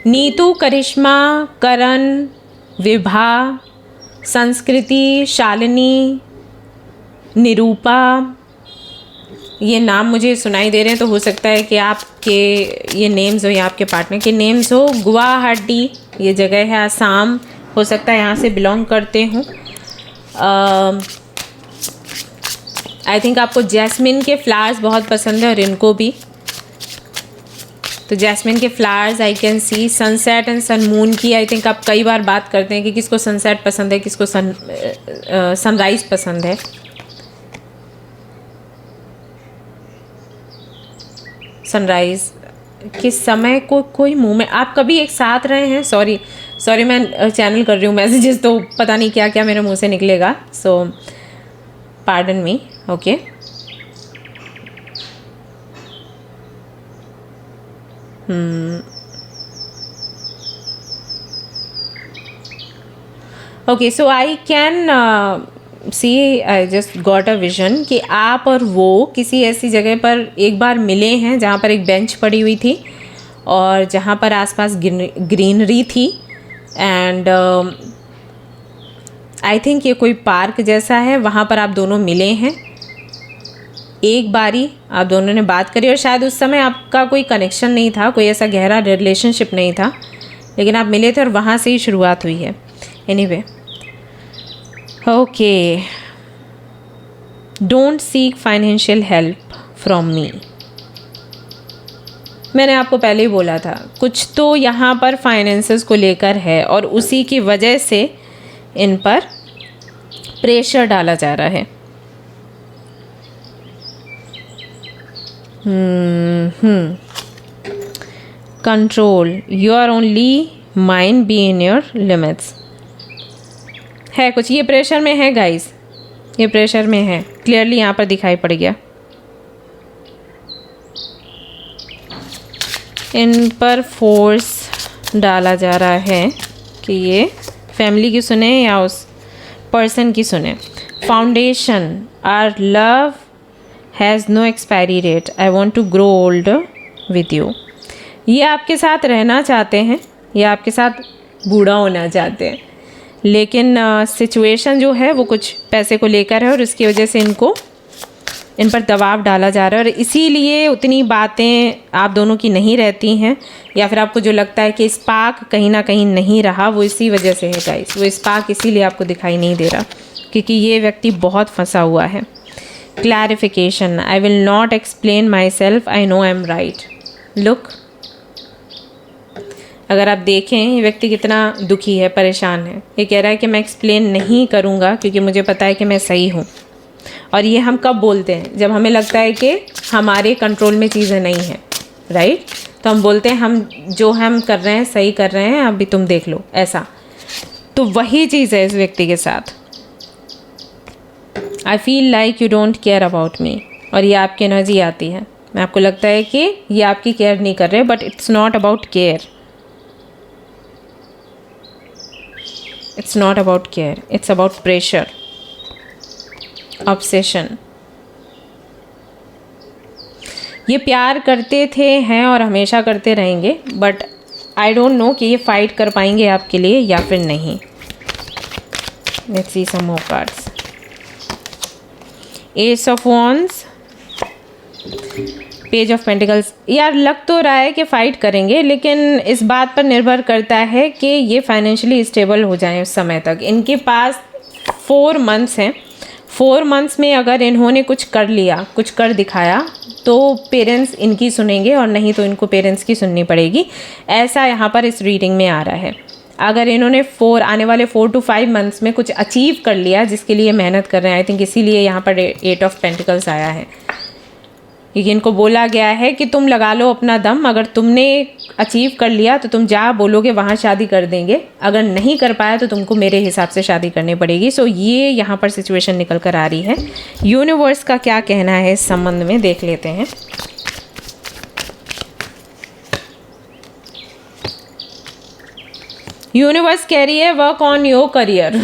नीतू, करिश्मा, करण, विभा, संस्कृति, शालिनी, निरूपा, ये नाम मुझे सुनाई दे रहे हैं। तो हो सकता है कि आपके ये नेम्स हो या आपके पार्टनर के नेम्स हो। गुवाहाटी ये जगह है, आसाम, हो सकता है यहाँ से बिलोंग करते हों। आई थिंक आपको जैस्मिन के फ्लावर्स बहुत पसंद है और इनको भी। तो जैस्मिन के flowers I can see. Sunset and sun moon की आई थिंक आप कई बार बात करते हैं कि किसको सनसेट पसंद है, किसको सनराइज़ पसंद है। सनराइज़ किस समय को कोई मूवमेंट आप कभी एक साथ रहे हैं। सॉरी मैं चैनल कर रही हूँ मैसेजेस, तो पता नहीं क्या क्या मेरे मुंह से निकलेगा, so pardon me. Okay, okay, so I can see, I just got a vision कि आप और वो किसी ऐसी जगह पर एक बार मिले हैं जहाँ पर एक बेंच पड़ी हुई थी और जहाँ पर आसपास ग्रीनरी थी। एंड आई थिंक ये कोई पार्क जैसा है, वहाँ पर आप दोनों मिले हैं। एक बारी आप दोनों ने बात करी और शायद उस समय आपका कोई कनेक्शन नहीं था, कोई ऐसा गहरा रिलेशनशिप नहीं था, लेकिन आप मिले थे और वहाँ से ही शुरुआत हुई है। Anyway, okay, don't seek financial help from me. मैंने आपको पहले ही बोला था कुछ तो यहाँ पर फाइनेंसेस को लेकर है और उसी की वजह से इन पर प्रेशर डाला जा रहा है। Control, your only mind be in your limits है कुछ। ये प्रेशर में है गाइस, ये प्रेशर में है, क्लियरली यहाँ पर दिखाई पड़ गया। इन पर फोर्स डाला जा रहा है कि ये फैमिली की सुने या उस पर्सन की सुने। Foundation, our love has no expiry date, I want to grow old with you. ये आपके साथ रहना चाहते हैं, ये आपके साथ बूढ़ा होना चाहते हैं, लेकिन सिचुएशन जो है वो कुछ पैसे को लेकर है और इसकी वजह से इन पर दबाव डाला जा रहा है और इसीलिए उतनी बातें आप दोनों की नहीं रहती हैं, या फिर आपको जो लगता है कि स्पार्क कहीं ना कहीं नहीं रहा, वो इसी वजह से है गाइस। वो स्पार्क इसीलिए आपको दिखाई नहीं दे रहा क्योंकि ये व्यक्ति बहुत फंसा हुआ है। Clarification, I will not explain my self, I know I am right. Look, अगर आप देखें ये व्यक्ति कितना दुखी है, परेशान है। ये कह रहा है कि मैं एक्सप्लेन नहीं करूँगा क्योंकि मुझे पता है कि मैं सही हूँ। और ये हम कब बोलते हैं? जब हमें लगता है कि हमारे कंट्रोल में चीज़ें नहीं हैं, राइट? तो हम बोलते हैं हम जो हम कर रहे हैं सही कर रहे हैं, अभी तुम देख लो, ऐसा। तो वही चीज़ है इस व्यक्ति के साथ। I feel like you don't care about me, और ये आपकी एनर्जी आती है। मैं आपको लगता है कि ये आपकी केयर नहीं कर रहे, but it's not about care, it's not about care, it's about pressure, obsession. ये प्यार करते थे, हैं और हमेशा करते रहेंगे, बट आई डोंट नो कि ये फाइट कर पाएंगे आपके लिए या फिर नहीं। Let's see some more cards. Ace of wands, page of pentacles, यार लग तो रहा है कि फ़ाइट करेंगे, लेकिन इस बात पर निर्भर करता है कि ये फाइनेंशियली स्टेबल हो जाएं उस समय तक। इनके पास 4 मंथ्स हैं। 4 मंथ्स में अगर इन्होंने कुछ कर लिया, कुछ कर दिखाया, तो पेरेंट्स इनकी सुनेंगे, और नहीं तो इनको पेरेंट्स की सुननी पड़ेगी। ऐसा यहाँ पर इस रीडिंग में आ रहा है। अगर इन्होंने आने वाले 4 to 5 मंथ्स में कुछ अचीव कर लिया जिसके लिए मेहनत कर रहे हैं, आई थिंक इसीलिए यहाँ पर 8 ऑफ पेंटिकल्स आया है, क्योंकि इनको बोला गया है कि तुम लगा लो अपना दम, अगर तुमने अचीव कर लिया तो तुम जहाँ बोलोगे वहाँ शादी कर देंगे, अगर नहीं कर पाया तो तुमको मेरे हिसाब से शादी करनी पड़ेगी। सो ये यहाँ पर सिचुएशन निकल कर आ रही है। यूनिवर्स का क्या कहना है इस संबंध में देख लेते हैं। यूनिवर्स कह रही है work on your career.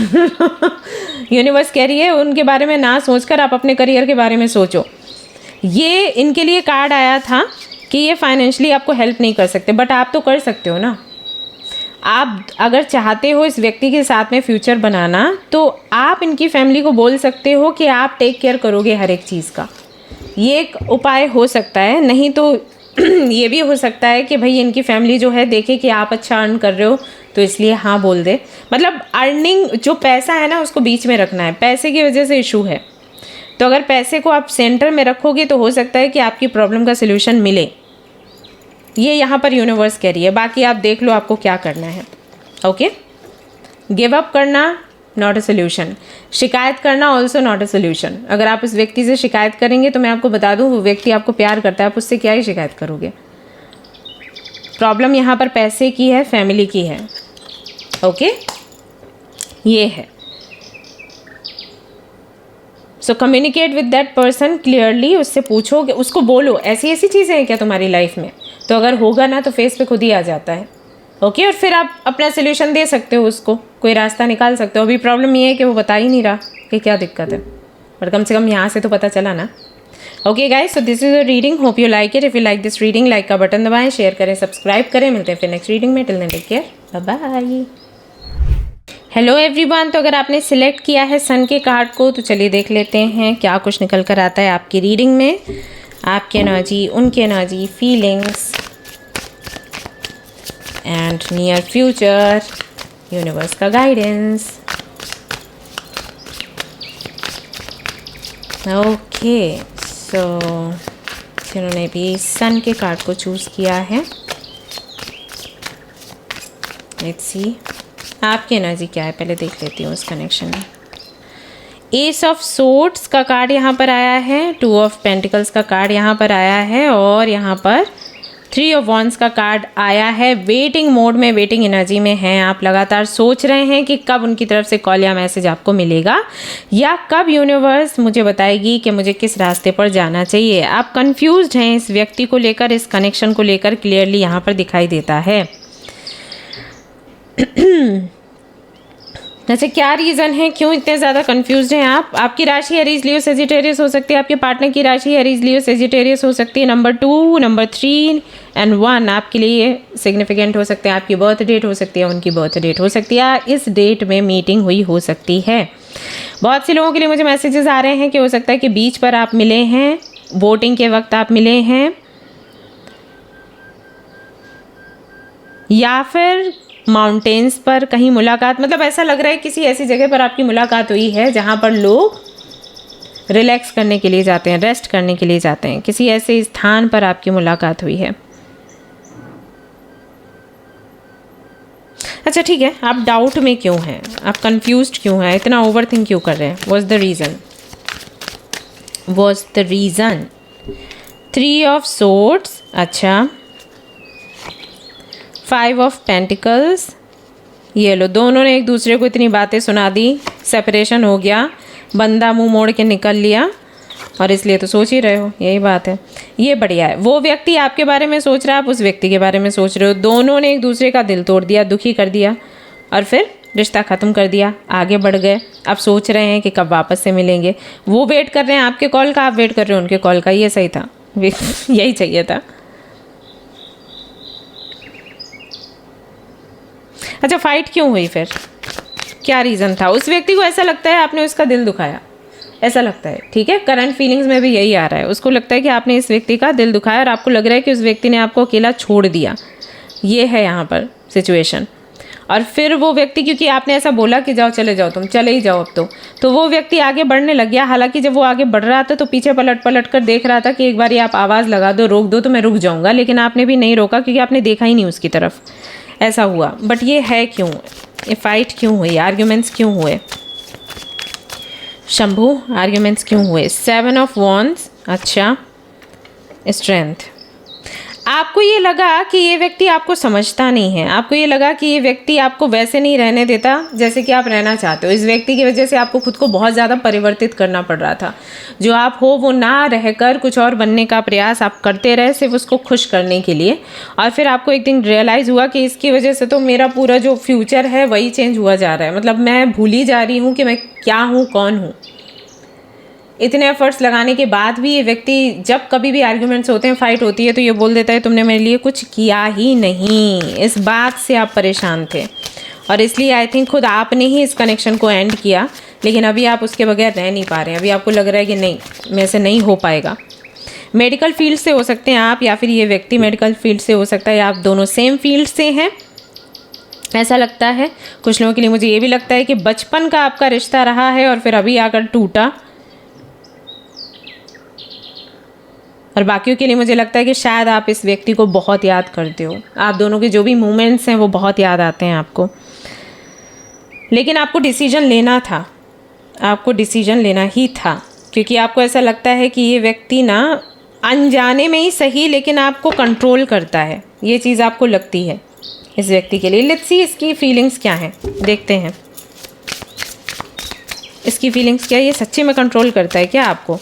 Universe कह रही है उनके बारे में ना सोचकर आप अपने करियर के बारे में सोचो। ये इनके लिए कार्ड आया था कि ये फाइनेंशियली आपको हेल्प नहीं कर सकते, बट आप तो कर सकते हो ना। आप अगर चाहते हो इस व्यक्ति के साथ में फ्यूचर बनाना, तो आप इनकी फैमिली को बोल सकते हो कि आप टेक केयर करोगे हर एक चीज़ का। ये एक उपाय हो सकता है। नहीं तो ये भी हो सकता है कि भाई इनकी फैमिली जो है देखे कि आप अच्छा अर्न कर रहे हो तो इसलिए हाँ बोल दे। मतलब अर्निंग, जो पैसा है ना, उसको बीच में रखना है। पैसे की वजह से इशू है, तो अगर पैसे को आप सेंटर में रखोगे तो हो सकता है कि आपकी प्रॉब्लम का सलूशन मिले। ये यहाँ पर यूनिवर्स कह रही है। बाकी आप देख लो आपको क्या करना है। ओके, गिव अप करना नॉट अ सोल्यूशन, शिकायत करना ऑल्सो नॉट अ सोल्यूशन। अगर आप उस व्यक्ति से शिकायत करेंगे तो मैं आपको बता दूँ वो व्यक्ति आपको प्यार करता है, आप उससे क्या ही शिकायत करोगे। प्रॉब्लम यहाँ पर पैसे की है, फैमिली की है। ओके, ये है। So communicate with that person clearly. उससे पूछो, उसको बोलो ऐसी ऐसी चीज़ें हैं क्या तुम्हारी लाइफ में, तो अगर होगा ना तो फेस पे खुद ही आ जाता है। ओके, और फिर आप अपना सोल्यूशन दे सकते हो, उसको कोई रास्ता निकाल सकते हो। अभी प्रॉब्लम ये है कि वो बता ही नहीं रहा कि क्या दिक्कत है, पर कम से कम यहाँ से तो पता चला ना। Okay guys, so this is a reading, hope you like it. If you like this reading, like का बटन दबाएं, शेयर करें, सब्सक्राइब करें। मिलते हैं फिर नेक्स्ट रीडिंग में। Till then take care, bye bye. Hello everyone, तो अगर आपने सिलेक्ट किया है सन के कार्ड को तो चलिए देख लेते हैं क्या कुछ निकल कर आता है आपकी रीडिंग में। आपकी एनर्जी, उनकी energy, feelings and near future, universe का गाइडेंस। ओके, सो जिन्होंने भी सन के कार्ड को चूज़ किया है, लेट्स सी आपकी एनर्जी क्या है, पहले देख लेती हूँ उस कनेक्शन में। एस ऑफ सोर्ड्स का कार्ड यहाँ पर आया है, 2 ऑफ पेंटिकल्स का कार्ड यहाँ पर आया है, और यहाँ पर 3 ऑफ वॉन्ड्स का कार्ड आया है। वेटिंग मोड में, वेटिंग एनर्जी में हैं आप। लगातार सोच रहे हैं कि कब उनकी तरफ से कॉल या मैसेज आपको मिलेगा, या कब यूनिवर्स मुझे बताएगी कि मुझे किस रास्ते पर जाना चाहिए। आप कंफ्यूज्ड हैं इस व्यक्ति को लेकर, इस कनेक्शन को लेकर, क्लियरली यहाँ पर दिखाई देता है। अच्छा, क्या रीज़न है, क्यों इतने ज़्यादा कंफ्यूज हैं आप? आपकी राशि एरीज लियो सेजिटेरियस हो सकती है, आपके पार्टनर की राशि एरीज लियो सेजिटेरियस हो सकती है। नंबर 2, नंबर 3 एंड 1 आपके लिए सिग्निफिकेंट हो सकते हैं। आपकी बर्थ डेट हो सकती है, उनकी बर्थ डेट हो सकती है, इस डेट में मीटिंग हुई हो सकती है। बहुत से लोगों के लिए मुझे मैसेजेस आ रहे हैं कि हो सकता है कि बीच पर आप मिले हैं, वोटिंग के वक्त आप मिले हैं, या फिर माउंटेन्स पर कहीं मुलाकात। मतलब ऐसा लग रहा है किसी ऐसी जगह पर आपकी मुलाकात हुई है जहाँ पर लोग रिलैक्स करने के लिए जाते हैं, रेस्ट करने के लिए जाते हैं। किसी ऐसे स्थान पर आपकी मुलाकात हुई है। अच्छा ठीक है, आप डाउट में क्यों हैं, आप कंफ्यूज्ड क्यों हैं, इतना ओवर थिंक क्यों कर रहे हैं? Was the reason 3 of swords, अच्छा 5 ऑफ पेंटिकल्स। ये लो, दोनों ने एक दूसरे को इतनी बातें सुना दी, सेपरेशन हो गया, बंदा मुंह मोड़ के निकल लिया, और इसलिए तो सोच ही रहे हो, यही बात है। ये बढ़िया है। वो व्यक्ति आपके बारे में सोच रहा है, आप उस व्यक्ति के बारे में सोच रहे हो। दोनों ने एक दूसरे का दिल तोड़ दिया, दुखी कर दिया, और फिर रिश्ता ख़त्म कर दिया, आगे बढ़ गए। अब सोच रहे हैं कि कब वापस से मिलेंगे। वो वेट कर रहे हैं आपके कॉल का, आप वेट कर रहे हो उनके कॉल का। ये सही था, यही चाहिए था। अच्छा, फाइट क्यों हुई फिर? क्या रीज़न था? उस व्यक्ति को ऐसा लगता है आपने उसका दिल दुखाया, ऐसा लगता है, ठीक है। करंट फीलिंग्स में भी यही आ रहा है, उसको लगता है कि आपने इस व्यक्ति का दिल दुखाया और आपको लग रहा है कि उस व्यक्ति ने आपको अकेला छोड़ दिया। ये है यहाँ पर सिचुएशन। और फिर वो व्यक्ति, क्योंकि आपने ऐसा बोला कि जाओ चले जाओ, तुम चले ही जाओ अब तो वो व्यक्ति आगे बढ़ने लग गया। हालांकि जब वो आगे बढ़ रहा था तो पीछे पलट पलट कर देख रहा था कि एक बार आप आवाज़ लगा दो, रोक दो तो मैं रुक जाऊँगा, लेकिन आपने भी नहीं रोका क्योंकि आपने देखा ही नहीं उसकी तरफ। ऐसा हुआ। बट ये है क्यों, ये फाइट क्यों हुई, आर्ग्यूमेंट्स क्यों हुए शंभू, आर्ग्यूमेंट्स क्यों हुए? 7 ऑफ वॉन्ड्स, अच्छा, स्ट्रेंथ। आपको ये लगा कि ये व्यक्ति आपको समझता नहीं है, आपको ये लगा कि ये व्यक्ति आपको वैसे नहीं रहने देता जैसे कि आप रहना चाहते हो। इस व्यक्ति की वजह से आपको खुद को बहुत ज़्यादा परिवर्तित करना पड़ रहा था। जो आप हो वो ना रहकर कुछ और बनने का प्रयास आप करते रहे, सिर्फ उसको खुश करने के लिए। और फिर आपको एक दिन रियलाइज़ हुआ कि इसकी वजह से तो मेरा पूरा जो फ्यूचर है वही चेंज हुआ जा रहा है। मतलब मैं भूल ही जा रही हूँ कि मैं क्या हूँ, कौन हूँ। इतने एफर्ट्स लगाने के बाद भी ये व्यक्ति, जब कभी भी आर्ग्यूमेंट्स होते हैं, फाइट होती है, तो ये बोल देता है तुमने मेरे लिए कुछ किया ही नहीं। इस बात से आप परेशान थे और इसलिए आई थिंक खुद आपने ही इस कनेक्शन को एंड किया। लेकिन अभी आप उसके बगैर रह नहीं पा रहे हैं। अभी आपको लग रहा है कि नहीं, मेरे से नहीं हो पाएगा। मेडिकल फील्ड से हो सकते हैं आप, या फिर ये व्यक्ति मेडिकल फील्ड से हो सकता है, या आप दोनों सेम फील्ड से हैं, ऐसा लगता है कुछ लोगों के लिए। मुझे ये भी लगता है कि बचपन का आपका रिश्ता रहा है और फिर अभी आकर टूटा। और बाकियों के लिए मुझे लगता है कि शायद आप इस व्यक्ति को बहुत याद करते हो। आप दोनों के जो भी मोमेंट्स हैं वो बहुत याद आते हैं आपको। लेकिन आपको डिसीजन लेना था, आपको डिसीजन लेना ही था, क्योंकि आपको ऐसा लगता है कि ये व्यक्ति ना अनजाने में ही सही लेकिन आपको कंट्रोल करता है। ये चीज़ आपको लगती है इस व्यक्ति के लिए। लेट्स सी इसकी फीलिंग्स क्या हैं, देखते हैं इसकी फीलिंग्स क्या है। ये सच्ची में कंट्रोल करता है क्या आपको?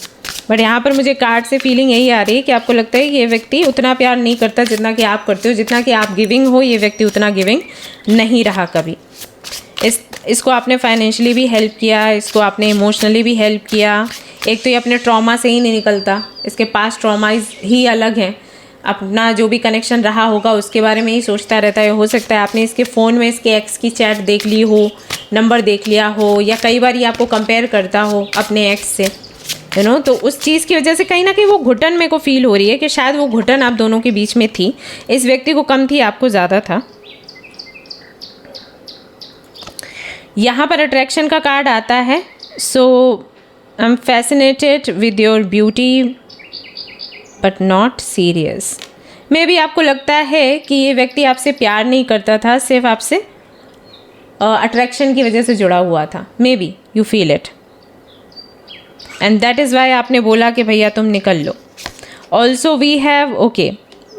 बट यहाँ पर मुझे कार्ड से फीलिंग यही आ रही है कि आपको लगता है कि ये व्यक्ति उतना प्यार नहीं करता जितना कि आप करते हो। जितना कि आप गिविंग हो, ये व्यक्ति उतना गिविंग नहीं रहा कभी। इसको आपने फाइनेंशियली भी हेल्प किया, इसको आपने इमोशनली भी हेल्प किया। एक तो ये अपने ट्रॉमा से ही नहीं निकलता, इसके पास ट्रॉमाइज ही अलग हैं। अपना जो भी कनेक्शन रहा होगा उसके बारे में ही सोचता रहता है। हो सकता है आपने इसके फ़ोन में इसके एक्स की चैट देख ली हो, नंबर देख लिया हो, या कई बार ये आपको कंपेयर करता हो अपने एक्स से, यू नो। तो उस चीज़ की वजह से कहीं ना कहीं वो घुटन मेरे को फील हो रही है कि शायद वो घुटन आप दोनों के बीच में थी। इस व्यक्ति को कम थी, आपको ज़्यादा था। यहाँ पर अट्रैक्शन का कार्ड आता है। So I am fascinated with your beauty but not serious. Maybe आपको लगता है कि ये व्यक्ति आपसे प्यार नहीं करता था, सिर्फ आपसे अट्रैक्शन की वजह से जुड़ा हुआ था। Maybe you feel it and that is why आपने बोला कि भैया तुम निकल लो। Also we have okay,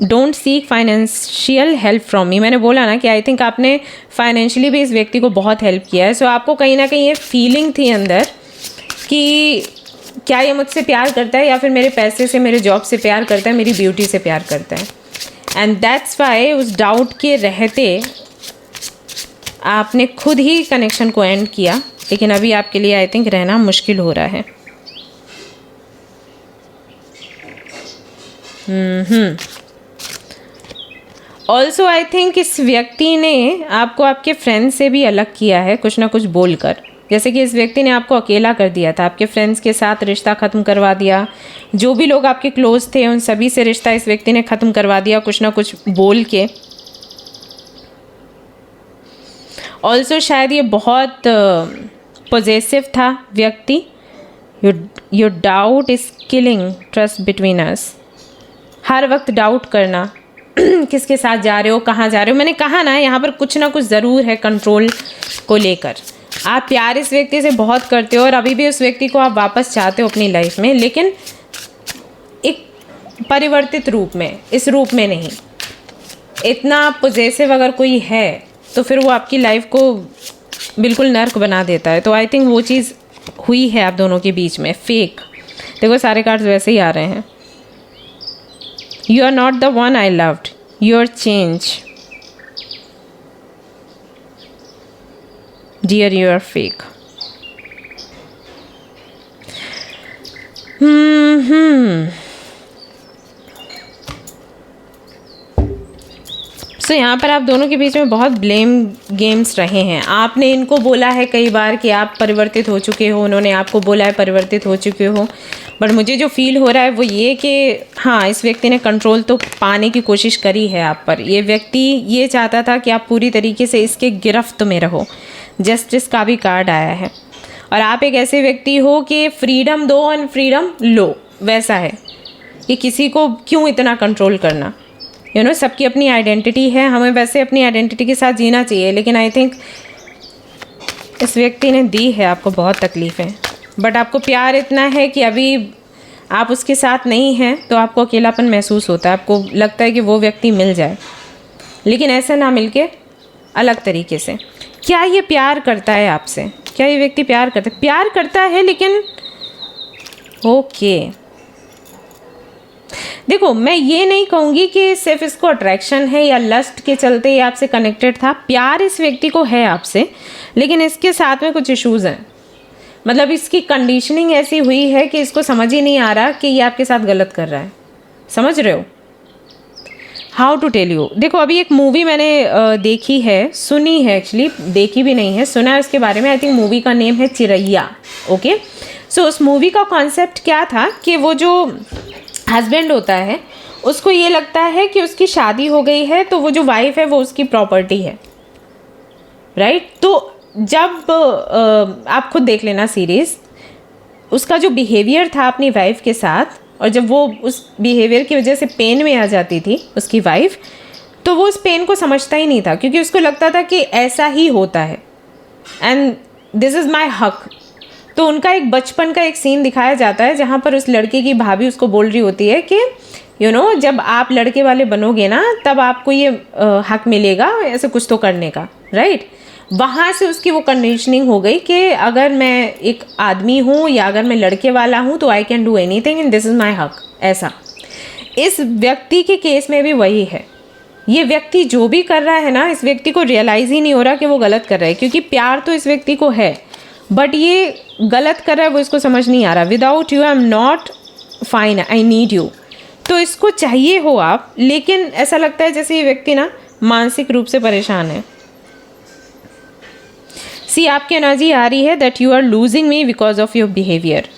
don't seek financial help from me. मैंने बोला ना कि आई थिंक आपने फाइनेंशियली भी इस व्यक्ति को बहुत हेल्प किया है। सो आपको कहीं ना कहीं ये फीलिंग थी अंदर कि क्या ये मुझसे प्यार करता है, या फिर मेरे पैसे से, मेरे जॉब से प्यार करता है, मेरी ब्यूटी से प्यार करता है। एंड दैट्स वाई उस डाउट के रहते आपने खुद ही कनेक्शन को एंड किया। लेकिन अभी आपके लिए आई थिंक रहना मुश्किल हो रहा है। ऑल्सो आई थिंक इस व्यक्ति ने आपको आपके फ्रेंड से भी अलग किया है, कुछ ना कुछ बोलकर। जैसे कि इस व्यक्ति ने आपको अकेला कर दिया था, आपके फ्रेंड्स के साथ रिश्ता ख़त्म करवा दिया। जो भी लोग आपके क्लोज थे उन सभी से रिश्ता इस व्यक्ति ने ख़त्म करवा दिया, कुछ ना कुछ बोल के। ऑल्सो शायद ये बहुत पॉजेसिव था व्यक्ति। Your doubt is killing trust between us. हर वक्त डाउट करना, किसके साथ जा रहे हो, कहाँ जा रहे हो। मैंने कहा ना यहाँ पर कुछ ना कुछ ज़रूर है कंट्रोल को लेकर। आप प्यार इस व्यक्ति से बहुत करते हो और अभी भी उस व्यक्ति को आप वापस चाहते हो अपनी लाइफ में, लेकिन एक परिवर्तित रूप में, इस रूप में नहीं। इतना पॉजेसिव अगर कोई है तो फिर वो आपकी लाइफ को बिल्कुल नर्क बना देता है। तो आई थिंक वो चीज़ हुई है आप दोनों के बीच में। फेक, देखो सारे कार्ड्स वैसे ही आ रहे हैं। You are not the one I loved. You're change. Dear, you are fake. सो यहाँ पर आप दोनों के बीच में बहुत ब्लेम गेम्स रहे हैं। आपने इनको बोला है कई बार कि आप परिवर्तित हो चुके हो, उन्होंने आपको बोला है परिवर्तित हो चुके हो, बट मुझे जो फील हो रहा है वो ये कि हाँ, इस व्यक्ति ने कंट्रोल तो पाने की कोशिश करी है आप पर। ये व्यक्ति ये चाहता था कि आप पूरी तरीके से इसके गिरफ्त में रहो। जस्टिस का भी कार्ड आया है और आप एक ऐसे व्यक्ति हो कि फ्रीडम दो एंड फ्रीडम लो, वैसा है कि किसी को क्यों इतना कंट्रोल करना। सबकी अपनी आइडेंटिटी है, हमें वैसे अपनी आइडेंटिटी के साथ जीना चाहिए, लेकिन आई थिंक इस व्यक्ति ने दी है आपको बहुत तकलीफ़ें, बट आपको प्यार इतना है कि अभी आप उसके साथ नहीं हैं तो आपको अकेलापन महसूस होता है। आपको लगता है कि वो व्यक्ति मिल जाए, लेकिन ऐसा ना मिलके अलग तरीके से। क्या ये प्यार करता है आपसे? क्या ये व्यक्ति प्यार करता है लेकिन ओके। देखो, मैं ये नहीं कहूँगी कि सिर्फ इसको अट्रैक्शन है या लस्ट के चलते ये आपसे कनेक्टेड था। प्यार इस व्यक्ति को है आपसे, लेकिन इसके साथ में कुछ इश्यूज़ हैं। मतलब इसकी कंडीशनिंग ऐसी हुई है कि इसको समझ ही नहीं आ रहा कि ये आपके साथ गलत कर रहा है। समझ रहे हो? How to tell you. देखो, अभी एक मूवी मैंने देखी है, सुनी है, एक्चुअली देखी भी नहीं है, सुना है उसके बारे में। आई थिंक मूवी का नेम है चिरैया। ओके, सो उस मूवी का कॉन्सेप्ट क्या था कि वो जो हस्बैंड होता है उसको ये लगता है कि उसकी शादी हो गई है तो वो जो वाइफ है वो उसकी प्रॉपर्टी है, राइट? तो जब आप खुद देख लेना सीरीज़, उसका जो बिहेवियर था अपनी वाइफ के साथ, और जब वो उस बिहेवियर की वजह से पेन में आ जाती थी उसकी वाइफ, तो वो उस पेन को समझता ही नहीं था, क्योंकि उसको लगता था कि ऐसा ही होता है एंड दिस इज़ माई हक। तो उनका एक बचपन का एक सीन दिखाया जाता है जहाँ पर उस लड़के की भाभी उसको बोल रही होती है कि जब आप लड़के वाले बनोगे ना तब आपको ये हक मिलेगा ऐसे कुछ तो करने का, राइट? वहाँ से उसकी वो कंडीशनिंग हो गई कि अगर मैं एक आदमी हूँ या अगर मैं लड़के वाला हूँ तो I can do anything and this is my हक, ऐसा। इस व्यक्ति के केस में भी वही है। ये व्यक्ति जो भी कर रहा है ना, इस व्यक्ति को रियलाइज़ ही नहीं हो रहा कि वो गलत कर रहा है, क्योंकि प्यार तो इस व्यक्ति को है, बट ये गलत कर रहा है वो इसको समझ नहीं आ रहा। Without you I am not fine, I need you. तो इसको चाहिए हो आप, लेकिन ऐसा लगता है जैसे ये व्यक्ति ना मानसिक रूप से परेशान है। सी, आपकी एनर्जी आ रही है that you are losing me because of your behaviour,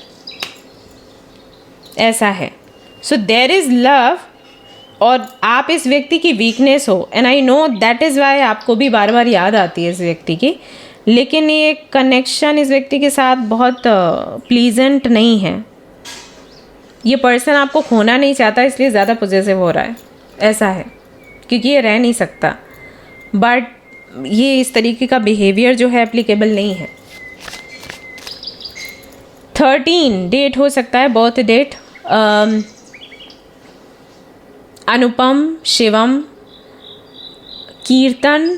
ऐसा है। सो देयर इज़ लव और आप इस व्यक्ति की वीकनेस हो, and I know that is Y आपको भी बार बार याद आती है इस व्यक्ति की, लेकिन ये कनेक्शन इस व्यक्ति के साथ बहुत प्लीजेंट नहीं है। ये पर्सन आपको खोना नहीं चाहता, इसलिए ज़्यादा पॉजिटिव हो रहा है, ऐसा है, क्योंकि ये रह नहीं सकता। बट ये इस तरीके का बिहेवियर जो है एप्लीकेबल नहीं है। 13 डेट हो सकता है, बर्थ डेट अनुपम, शिवम, कीर्तन,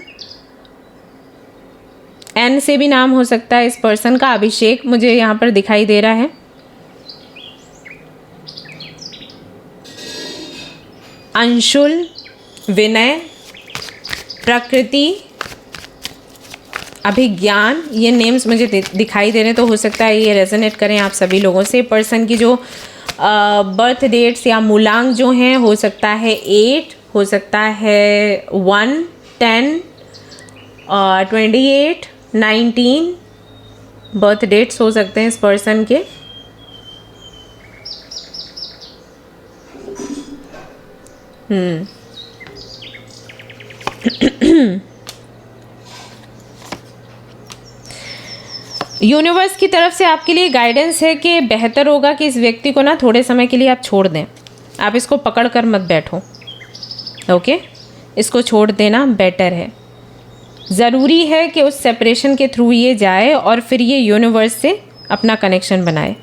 एन से भी नाम हो सकता है इस पर्सन का। अभिषेक मुझे यहाँ पर दिखाई दे रहा है। अंशुल, विनय, प्रकृति, अभिज्ञान, ये नेम्स मुझे दिखाई दे रहे हैं, तो हो सकता है ये रेजोनेट करें आप सभी लोगों से। पर्सन की जो बर्थ डेट्स या मूलांक जो हैं, हो सकता है 8, हो सकता है 1, 10, 28, 19 बर्थ डेट्स हो सकते हैं इस पर्सन के। यूनिवर्स की तरफ से आपके लिए गाइडेंस है कि बेहतर होगा कि इस व्यक्ति को ना थोड़े समय के लिए आप छोड़ दें। आप इसको पकड़ कर मत बैठो, ओके? इसको छोड़ देना बेटर है। ज़रूरी है कि उस सेपरेशन के थ्रू ये जाए और फिर ये यूनिवर्स से अपना कनेक्शन बनाए।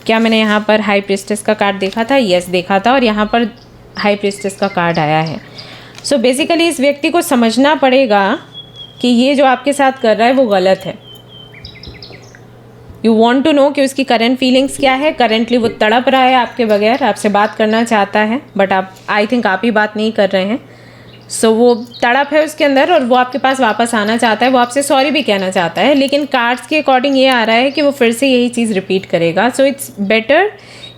क्या मैंने यहाँ पर हाई प्रिस्टेस का कार्ड देखा था? यस, देखा था, और यहाँ पर हाई प्रिस्टेस का कार्ड आया है। सो बेसिकली इस व्यक्ति को समझना पड़ेगा कि ये जो आपके साथ कर रहा है वो गलत है। यू वॉन्ट टू नो कि उसकी करंट फीलिंग्स क्या है। करेंटली वो तड़प रहा है आपके बगैर, आपसे बात करना चाहता है, बट आप आई थिंक आप ही बात नहीं कर रहे हैं। सो वो तड़प है उसके अंदर और वो आपके पास वापस आना चाहता है, वो आपसे सॉरी भी कहना चाहता है, लेकिन कार्ड्स के अकॉर्डिंग ये आ रहा है कि वो फिर से यही चीज़ रिपीट करेगा। सो इट्स बेटर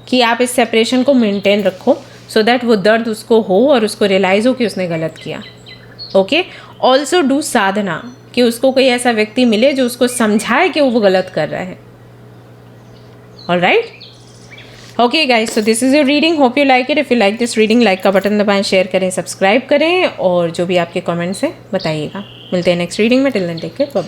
कि आप इस सेपरेशन को मेंटेन रखो। सो दैट वो दर्द उसको हो और उसको रियलाइज़ हो कि उसने गलत किया. ओके. ऑल्सो डू साधना, कि उसको कोई ऐसा व्यक्ति मिले जो उसको समझाए कि वो गलत कर रहा है. Alright. Okay guys, so this is your reading. Hope you like it. If you like this reading, like का बटन दबाएं, शेयर करें, सब्सक्राइब करें और जो भी आपके कमेंट्स हैं बताइएगा. मिलते हैं नेक्स्ट रीडिंग में. Till then take care. Bye bye.